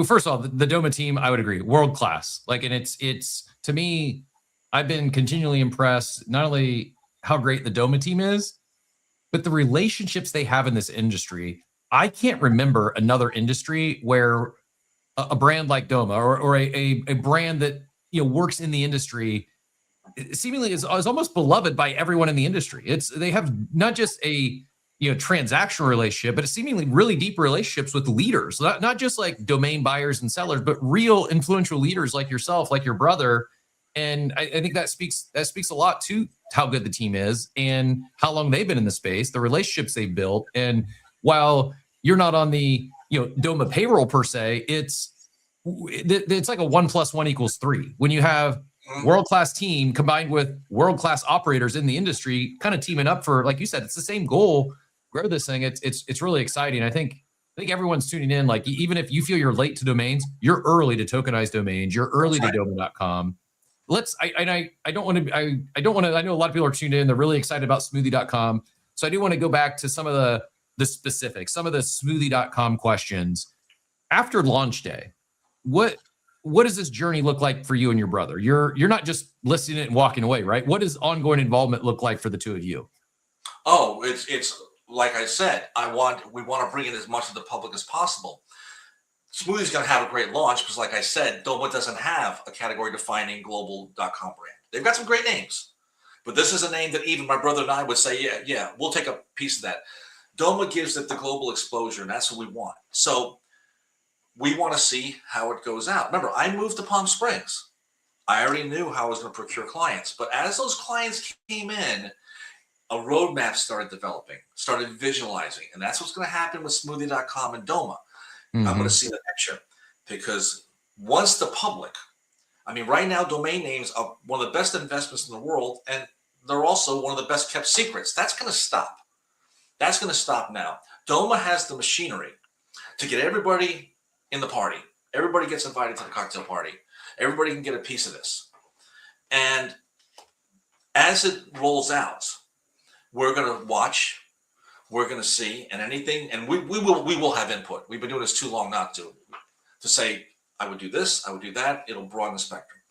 first of all, the Doma team, I would agree, world class. And it's to me, I've been continually impressed, not only how great the Doma team is, but the relationships they have in this industry. I can't remember another industry where a brand like Doma or a brand that works in the industry seemingly is almost beloved by everyone in the industry. They have not just a transactional relationship, but a seemingly really deep relationships with leaders, not just like domain buyers and sellers, but real influential leaders like yourself, like your brother. And I think that speaks a lot to how good the team is and how long they've been in the space, the relationships they've built. And while you're not on the Doma payroll per se, it's like a 1 + 1 = 3. When you have world-class team combined with world-class operators in the industry, kind of teaming up for, like you said, it's the same goal. Grow this thing. It's really exciting. I think everyone's tuning in. Like, even if you feel you're late to domains, you're early to tokenized domains. You're early to Doma.com. I know a lot of people are tuned in. They're really excited about smoothie.com. So I do want to go back to some of the specifics, some of the smoothie.com questions. After launch day, what does this journey look like for you and your brother? You're not just listing it and walking away, right? What does ongoing involvement look like for the two of you? Oh, it's like I said, we want to bring in as much of the public as possible. Smoothie's going to have a great launch because, like I said, Doma doesn't have a category-defining global.com brand. They've got some great names, but this is a name that even my brother and I would say, yeah, we'll take a piece of that. Doma gives it the global exposure, and that's what we want. So we want to see how it goes out. Remember, I moved to Palm Springs. I already knew how I was going to procure clients, but as those clients came in, a roadmap started developing, started visualizing, and that's what's going to happen with smoothie.com and Doma. Mm-hmm. I'm going to see the picture because once the public, right now, domain names are one of the best investments in the world, and they're also one of the best kept secrets. That's going to stop. That's going to stop now. Doma has the machinery to get everybody in the party. Everybody gets invited to the cocktail party. Everybody can get a piece of this. And as it rolls out, we're going to watch. We're going to see, and we will have input. We've been doing this too long not to say, I would do this, I would do that. It'll broaden the spectrum.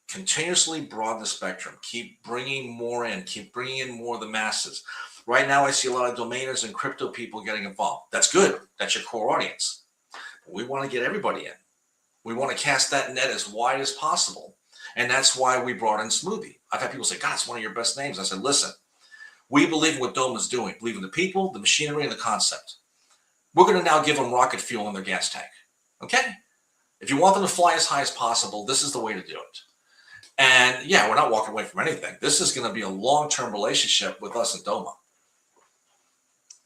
Continuously broaden the spectrum. Keep bringing more in. Keep bringing in more of the masses. Right now, I see a lot of domainers and crypto people getting involved. That's good. That's your core audience. But we want to get everybody in. We want to cast that net as wide as possible. And that's why we brought in Smoothie. I've had people say, God, it's one of your best names. I said, listen, we believe in what Doma is doing, believe in the people, the machinery, and the concept. We're going to now give them rocket fuel in their gas tank. Okay? If you want them to fly as high as possible, this is the way to do it. And yeah, we're not walking away from anything. This is going to be a long-term relationship with us and Doma.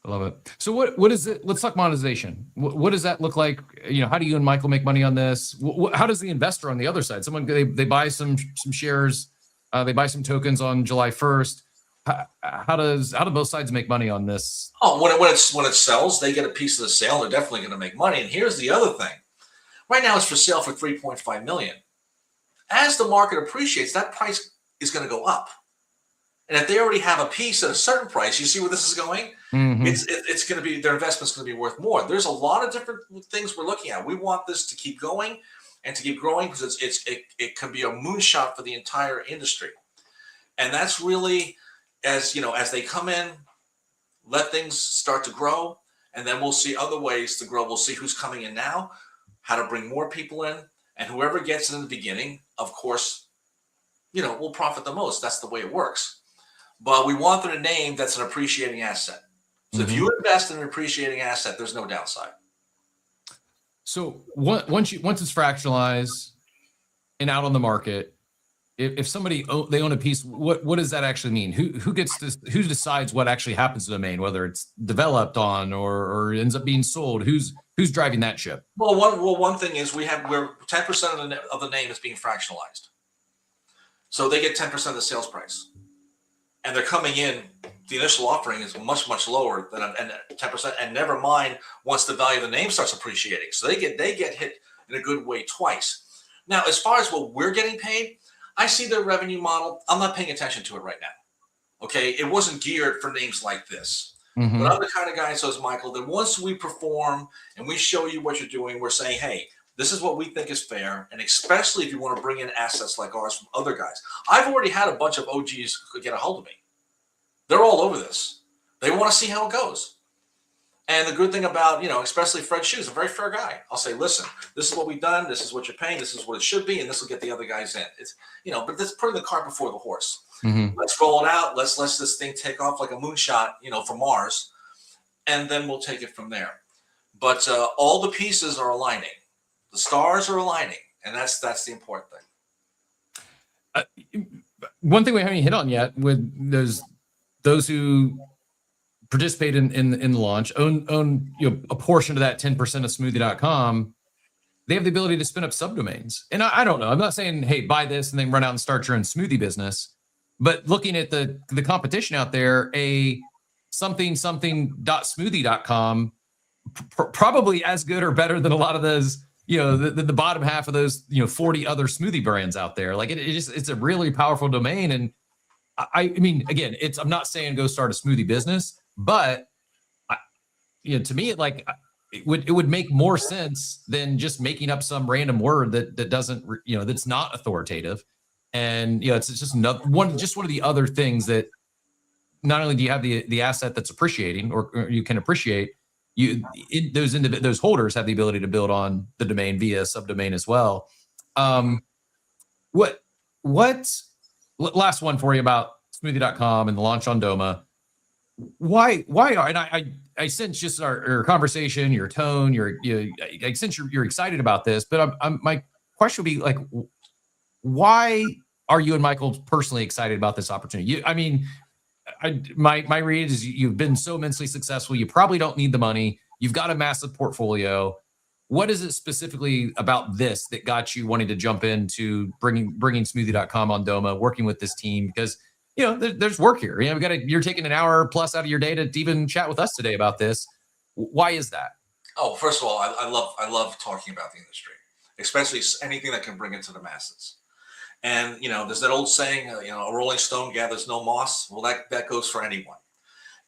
I love it. So what is it? Let's talk monetization. What does that look like? You know, how do you and Michael make money on this? How does the investor on the other side? Someone they buy some shares, they buy some tokens on July 1st. How do both sides make money on this? Oh, when it sells, they get a piece of the sale. They're definitely going to make money. And here's the other thing. Right now, it's for sale for $3.5 million. As the market appreciates, that price is going to go up. And if they already have a piece at a certain price, you see where this is going? Mm-hmm. It's going to be, their investment's going to be worth more. There's a lot of different things we're looking at. We want this to keep going and to keep growing because it can be a moonshot for the entire industry. And that's really, as you know, as they come in, let things start to grow, and then we'll see other ways to grow. We'll see who's coming in now, how to bring more people in, and whoever gets in the beginning, of course, you know, will profit the most. That's the way it works. But we want them a name that's an appreciating asset. So if you invest in an appreciating asset, there's no downside. So once it's fractionalized and out on the market, if somebody they own a piece, what does that actually mean? Who gets this? Who decides what actually happens to the domain, whether it's developed on or ends up being sold? Who's driving that ship? Well, one thing is we're 10% of the name is being fractionalized, so they get 10% of the sales price, and they're coming in. The initial offering is much lower than 10%, and never mind once the value of the name starts appreciating. So they get hit in a good way twice. Now, as far as what we're getting paid, I see their revenue model. I'm not paying attention to it right now. Okay, it wasn't geared for names like this. Mm-hmm. But I'm the kind of guy, so is Michael, that once we perform and we show you what you're doing, we're saying, hey, this is what we think is fair, and especially if you want to bring in assets like ours from other guys. I've already had a bunch of OGs get a hold of me. They're all over this. They want to see how it goes. And the good thing about, you know, especially Fred Shoes, a very fair guy. I'll say, listen, this is what we've done. This is what you're paying. This is what it should be. And this will get the other guys in. It's, you know, but that's putting the cart before the horse. Mm-hmm. Let's roll it out. Let's let this thing take off like a moonshot, you know, from Mars. And then we'll take it from there. But all the pieces are aligning. The stars are aligning. And that's the important thing. One thing we haven't hit on yet with those who participate in the launch, own you know, a portion of that 10% of smoothie.com, they have the ability to spin up subdomains. And I don't know. I'm not saying, hey, buy this and then run out and start your own smoothie business. But looking at the competition out there, a something.smoothie.com probably as good or better than a lot of those, you know, the bottom half of those, you know, 40 other smoothie brands out there. Like it's a really powerful domain. And I mean, again, I'm not saying go start a smoothie business, but you know, to me, it would make more sense than just making up some random word that doesn't, you know, that's not authoritative. And you know, it's just one of the other things that not only do you have the asset that's appreciating or you can appreciate, those holders have the ability to build on the domain via subdomain as well. Last one for you about smoothie.com and the launch on Doma. Why are, and I sense just our conversation, your tone, I sense you're excited about this, but my question would be like, why are you and Michael personally excited about this opportunity? My read is you've been so immensely successful. You probably don't need the money. You've got a massive portfolio. What is it specifically about this that got you wanting to jump into bringing smoothie.com on Doma, working with this team? Because, you know, there's work here. You know, you're taking an hour plus out of your day to even chat with us today about this. Why is that? Oh, first of all, I love talking about the industry, especially anything that can bring it to the masses. And, you know, there's that old saying, you know, a rolling stone gathers no moss. Well, that goes for anyone.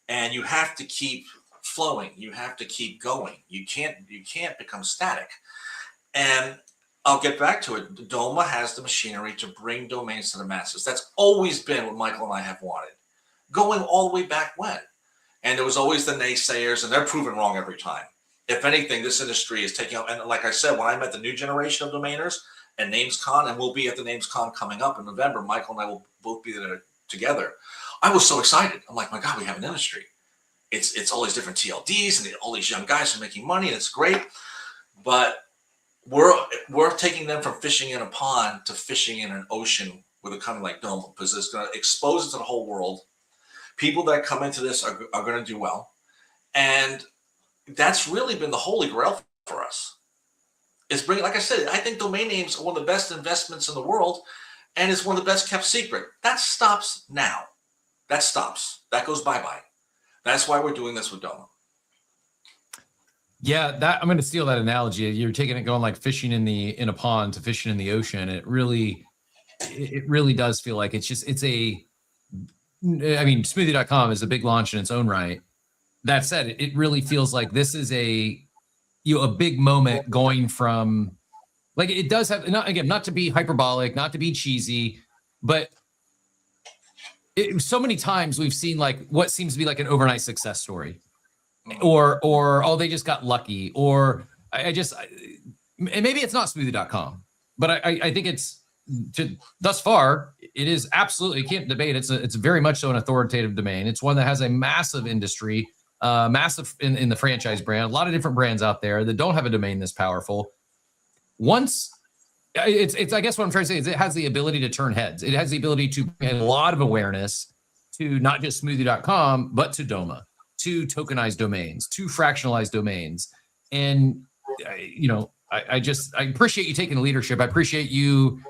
And you have to keep flowing. You have to keep going. You can't become static. And I'll get back to it. Doma has the machinery to bring domains to the masses. That's always been what Michael and I have wanted, going all the way back when. And there was always the naysayers, and they're proven wrong every time. If anything, this industry is taking out. And like I said, when I met the new generation of domainers, and NamesCon, and we'll be at the NamesCon coming up in November. Michael and I will both be there together. I was so excited. I'm like, my God, we have an industry. It's all these different TLDs and all these young guys are making money, and it's great. But we're taking them from fishing in a pond to fishing in an ocean with a company like Doma, because it's going to expose it to the whole world. People that come into this are going to do well. And that's really been the holy grail for us. Is bringing, like I said, I think domain names are one of the best investments in the world, and it's one of the best kept secret. That stops now. That stops. That goes bye-bye. That's why we're doing this with Doma. Yeah, that I'm going to steal that analogy. You're taking it going like fishing in a pond to fishing in the ocean. It really does feel like smoothie.com is a big launch in its own right. That said, it really feels like this is a big moment going from, like, it does have, not to be hyperbolic, not to be cheesy, but so many times we've seen like what seems to be like an overnight success story, or oh, they just got lucky, or and maybe it's not smoothie.com, but I think it's, thus far, it is absolutely, you can't debate. It's very much so an authoritative domain. It's one that has a massive industry, massive in the franchise brand, a lot of different brands out there that don't have a domain this powerful. Once it's I guess what I'm trying to say is it has the ability to turn heads. It has the ability to bring a lot of awareness to not just smoothie.com, but to Doma, to tokenized domains, to fractionalized domains. And, I appreciate you taking the leadership. I appreciate you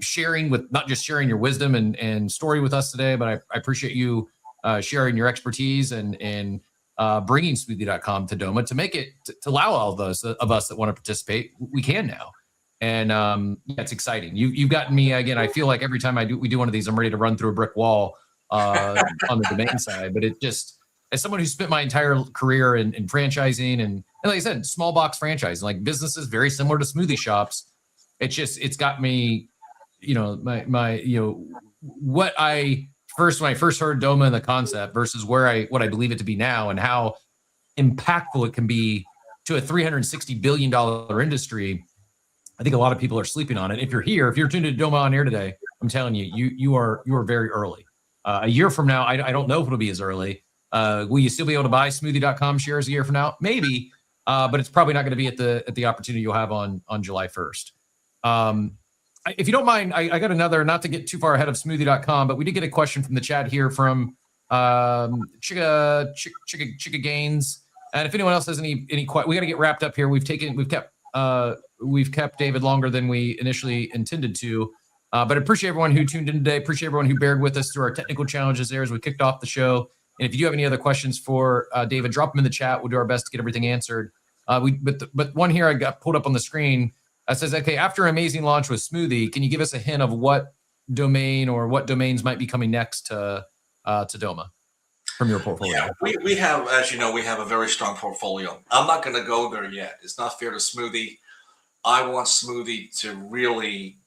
sharing not just sharing your wisdom and story with us today, but I appreciate you sharing your expertise and bringing smoothie.com to Doma to make it, to allow all of those of us that want to participate, we can now. And it's exciting. You've gotten me again. I feel like every time we do one of these, I'm ready to run through a brick wall on the domain side. But it just, as someone who spent my entire career in franchising and like I said, small box franchising, like businesses very similar to smoothie shops, it's got me, what when I first heard Doma and the concept versus what I believe it to be now, and how impactful it can be to a $360 billion industry. I think a lot of people are sleeping on it. If you're tuned into Doma on Air today, I'm telling you, you are very early. A year from now, I don't know if it'll be as early. Will you still be able to buy smoothie.com shares a year from now? Maybe, but it's probably not going to be at the opportunity you'll have on July 1st. If you don't mind, I got another, not to get too far ahead of smoothie.com, but we did get a question from the chat here from Chica Gaines. And if anyone else has any we got to get wrapped up here. We've kept David longer than we initially intended to, but I appreciate everyone who tuned in today. Appreciate everyone who bared with us through our technical challenges there as we kicked off the show. And if you do have any other questions for David, drop them in the chat. We'll do our best to get everything answered. But one here I got pulled up on the screen that says, okay, after an amazing launch with Smoothie, can you give us a hint of what domain or what domains might be coming next to Doma from your portfolio? Yeah, we have, as you know, we have a very strong portfolio. I'm not going to go there yet. It's not fair to Smoothie. I want Smoothie to really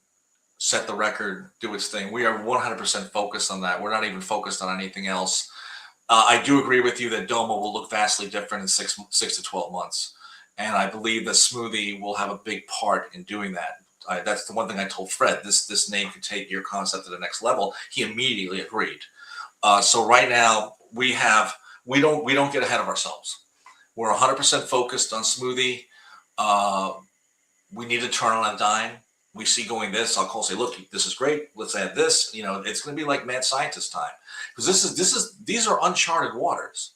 set the record, do its thing. We are 100% focused on that. We're not even focused on anything else. I do agree with you that Doma will look vastly different in 6 to 12 months. And I believe that Smoothie will have a big part in doing that. That's the one thing I told Fred. This name could take your concept to the next level. He immediately agreed. So right now we don't get ahead of ourselves. We're 100% focused on Smoothie. We need to turn on a dime. We see going this, I'll call say, look, this is great. Let's add this. It's going to be like mad scientist time, because these are uncharted waters.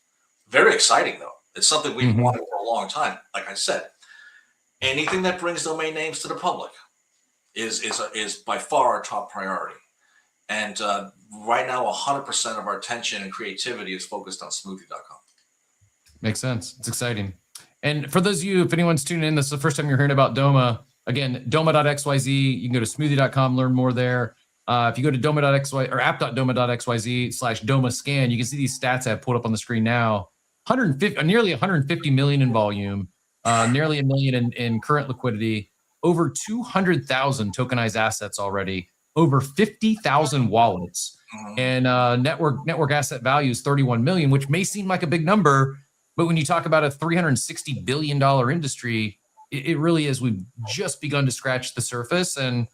Very exciting though. It's something we've wanted for a long time. Like I said, anything that brings domain names to the public is by far our top priority. And right now, 100% of our attention and creativity is focused on smoothie.com. Makes sense. It's exciting. And for those of you, if anyone's tuning in, this is the first time you're hearing about Doma. Again, doma.xyz. You can go to smoothie.com, learn more there. If you go to doma.xyz or app.doma.xyz/Doma scan, you can see these stats I have pulled up on the screen now. Nearly 150 million in volume, nearly 1 million in current liquidity, over 200,000 tokenized assets already, over 50,000 wallets, and network asset value is 31 million, which may seem like a big number, but when you talk about a $360 billion industry, it really is. We've just begun to scratch the surface. And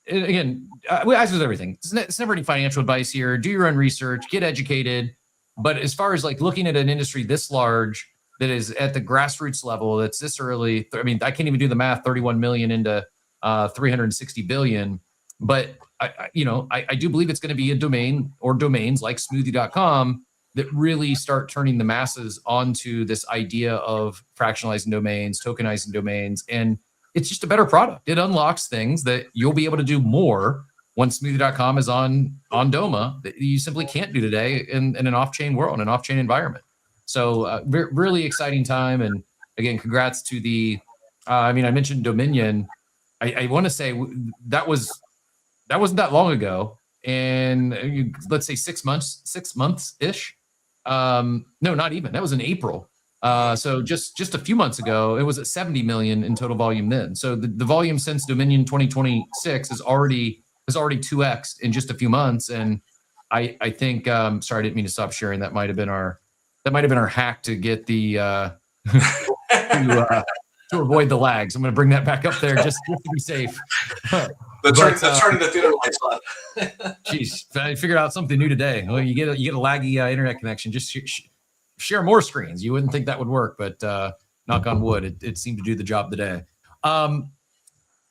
again, as with everything, it's never any financial advice here. Do your own research, get educated. But as far as like looking at an industry this large that is at the grassroots level, that's this early, I mean, I can't even do the math, 31 million into 360 billion. But I do believe it's going to be a domain or domains like smoothie.com that really start turning the masses onto this idea of fractionalizing domains, tokenizing domains, and it's just a better product. It unlocks things that you'll be able to do more once smoothie.com is on Doma that you simply can't do today in an off-chain world, an off-chain environment. So really exciting time. And again, congrats to the, I mentioned Dominion. I want to say that wasn't that long ago. And let's say 6 months-ish. No, not even. That was in April. So just a few months ago, it was at 70 million in total volume then. So the volume since Dominion 2026 is already 2x in just a few months. And I think, sorry, I didn't mean to stop sharing. That might've been our hack to get the, to avoid the lags. I'm going to bring that back up there just to be safe. Turning the theater lights on. Geez, I figured out something new today. Well, you get a laggy internet connection. Just share more screens. You wouldn't think that would work, but knock on wood, it seemed to do the job today.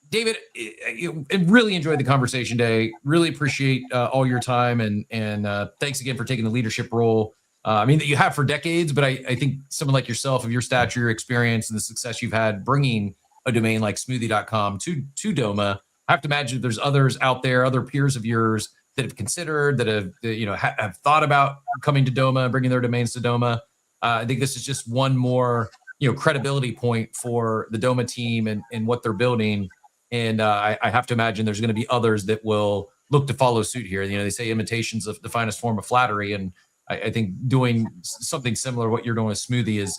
David, I really enjoyed the conversation today. Really appreciate all your time and thanks again for taking the leadership role. That you have for decades, but I think someone like yourself, of your stature, your experience, and the success you've had bringing a domain like smoothie.com to Doma, I have to imagine there's others out there, other peers of yours that have considered, that have thought about coming to Doma, bringing their domains to Doma. I think this is just one more, credibility point for the Doma team and what they're building. And I have to imagine there's going to be others that will look to follow suit here. They say imitation's of the finest form of flattery, and I think doing something similar to what you're doing with Smoothie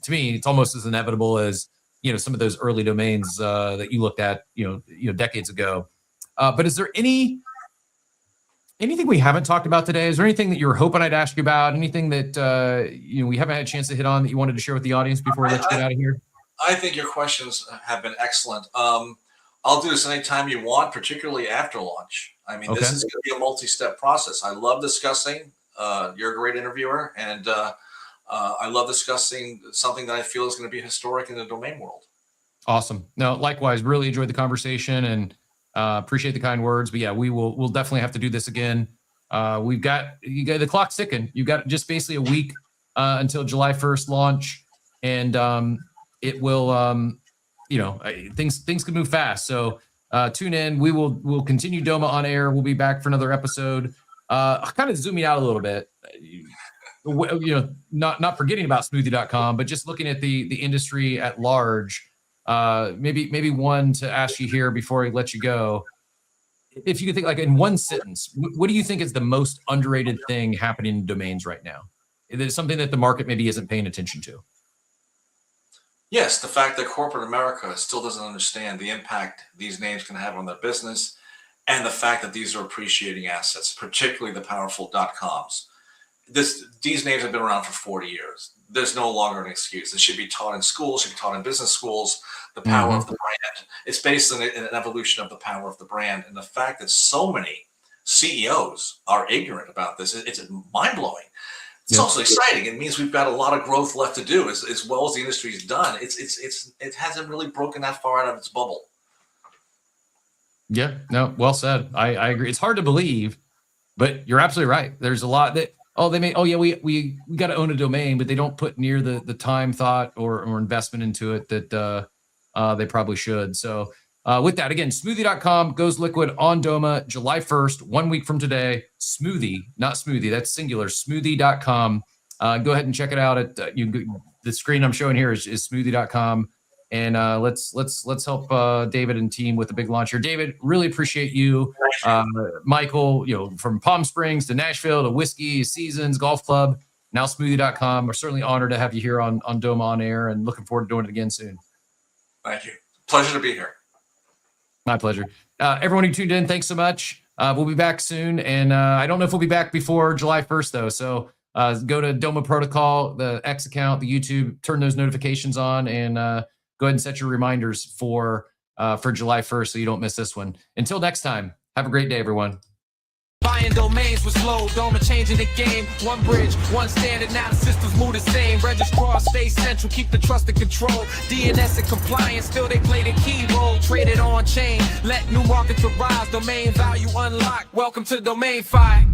to me, it's almost as inevitable as some of those early domains that you looked at decades ago. But is there anything we haven't talked about today? Is there anything that you were hoping I'd ask you about? Anything that we haven't had a chance to hit on that you wanted to share with the audience before we let you get out of here? I think your questions have been excellent. I'll do this anytime you want, particularly after launch. This is going to be a multi-step process. I love discussing. You're a great interviewer, and I love discussing something that I feel is going to be historic in the domain world. Awesome. No, likewise, really enjoyed the conversation and appreciate the kind words. But yeah, we'll definitely have to do this again. You got the clock's ticking. You got just basically a week until July 1st launch, and it will things can move fast. So tune in. We'll continue Doma on air. We'll be back for another episode. Kind of zooming out a little bit, not forgetting about smoothie.com, but just looking at the industry at large. Maybe one to ask you here before I let you go. If you could think like in one sentence, what do you think is the most underrated thing happening in domains right now? Is it something that the market maybe isn't paying attention to? Yes, the fact that corporate America still doesn't understand the impact these names can have on their business, and the fact that these are appreciating assets, particularly the powerful .coms. These names have been around for 40 years. There's no longer an excuse. This should be taught in schools, should be taught in business schools, the power of the brand. It's based on an evolution of the power of the brand. And the fact that so many CEOs are ignorant about this, it's mind-blowing. It's also exciting. It means we've got a lot of growth left to do as well as the industry's done. It hasn't really broken that far out of its bubble. Yeah, no, well said. I agree. It's hard to believe, but you're absolutely right. There's a lot that, we got to own a domain, but they don't put near the time, thought, or investment into it that they probably should. So with that, again, smoothie.com goes liquid on Doma July 1st, 1 week from today. Smoothie, not smoothie, that's singular, smoothie.com. Go ahead and check it out at the screen I'm showing here is smoothie.com. And let's help David and team with the big launch here. David, really appreciate you. Michael, from Palm Springs to Nashville to Whiskey, Seasons, Golf Club, now smoothie.com. We're certainly honored to have you here on Doma on Air and looking forward to doing it again soon. Thank you. Pleasure to be here. My pleasure. Everyone who tuned in, thanks so much. We'll be back soon. And I don't know if we'll be back before July 1st, though. So go to Doma Protocol, the X account, the YouTube, turn those notifications on, and go ahead and set your reminders for July 1st so you don't miss this one. Until next time, have a great day, everyone. Buying domains was slow, Doma changing the game. One bridge, one standard, now the systems move the same. Registrar stay central, keep the trust and control. DNS and compliance, still they play the key role. Traded on chain, let new markets arise. Domain value unlocked, welcome to Domain Fi.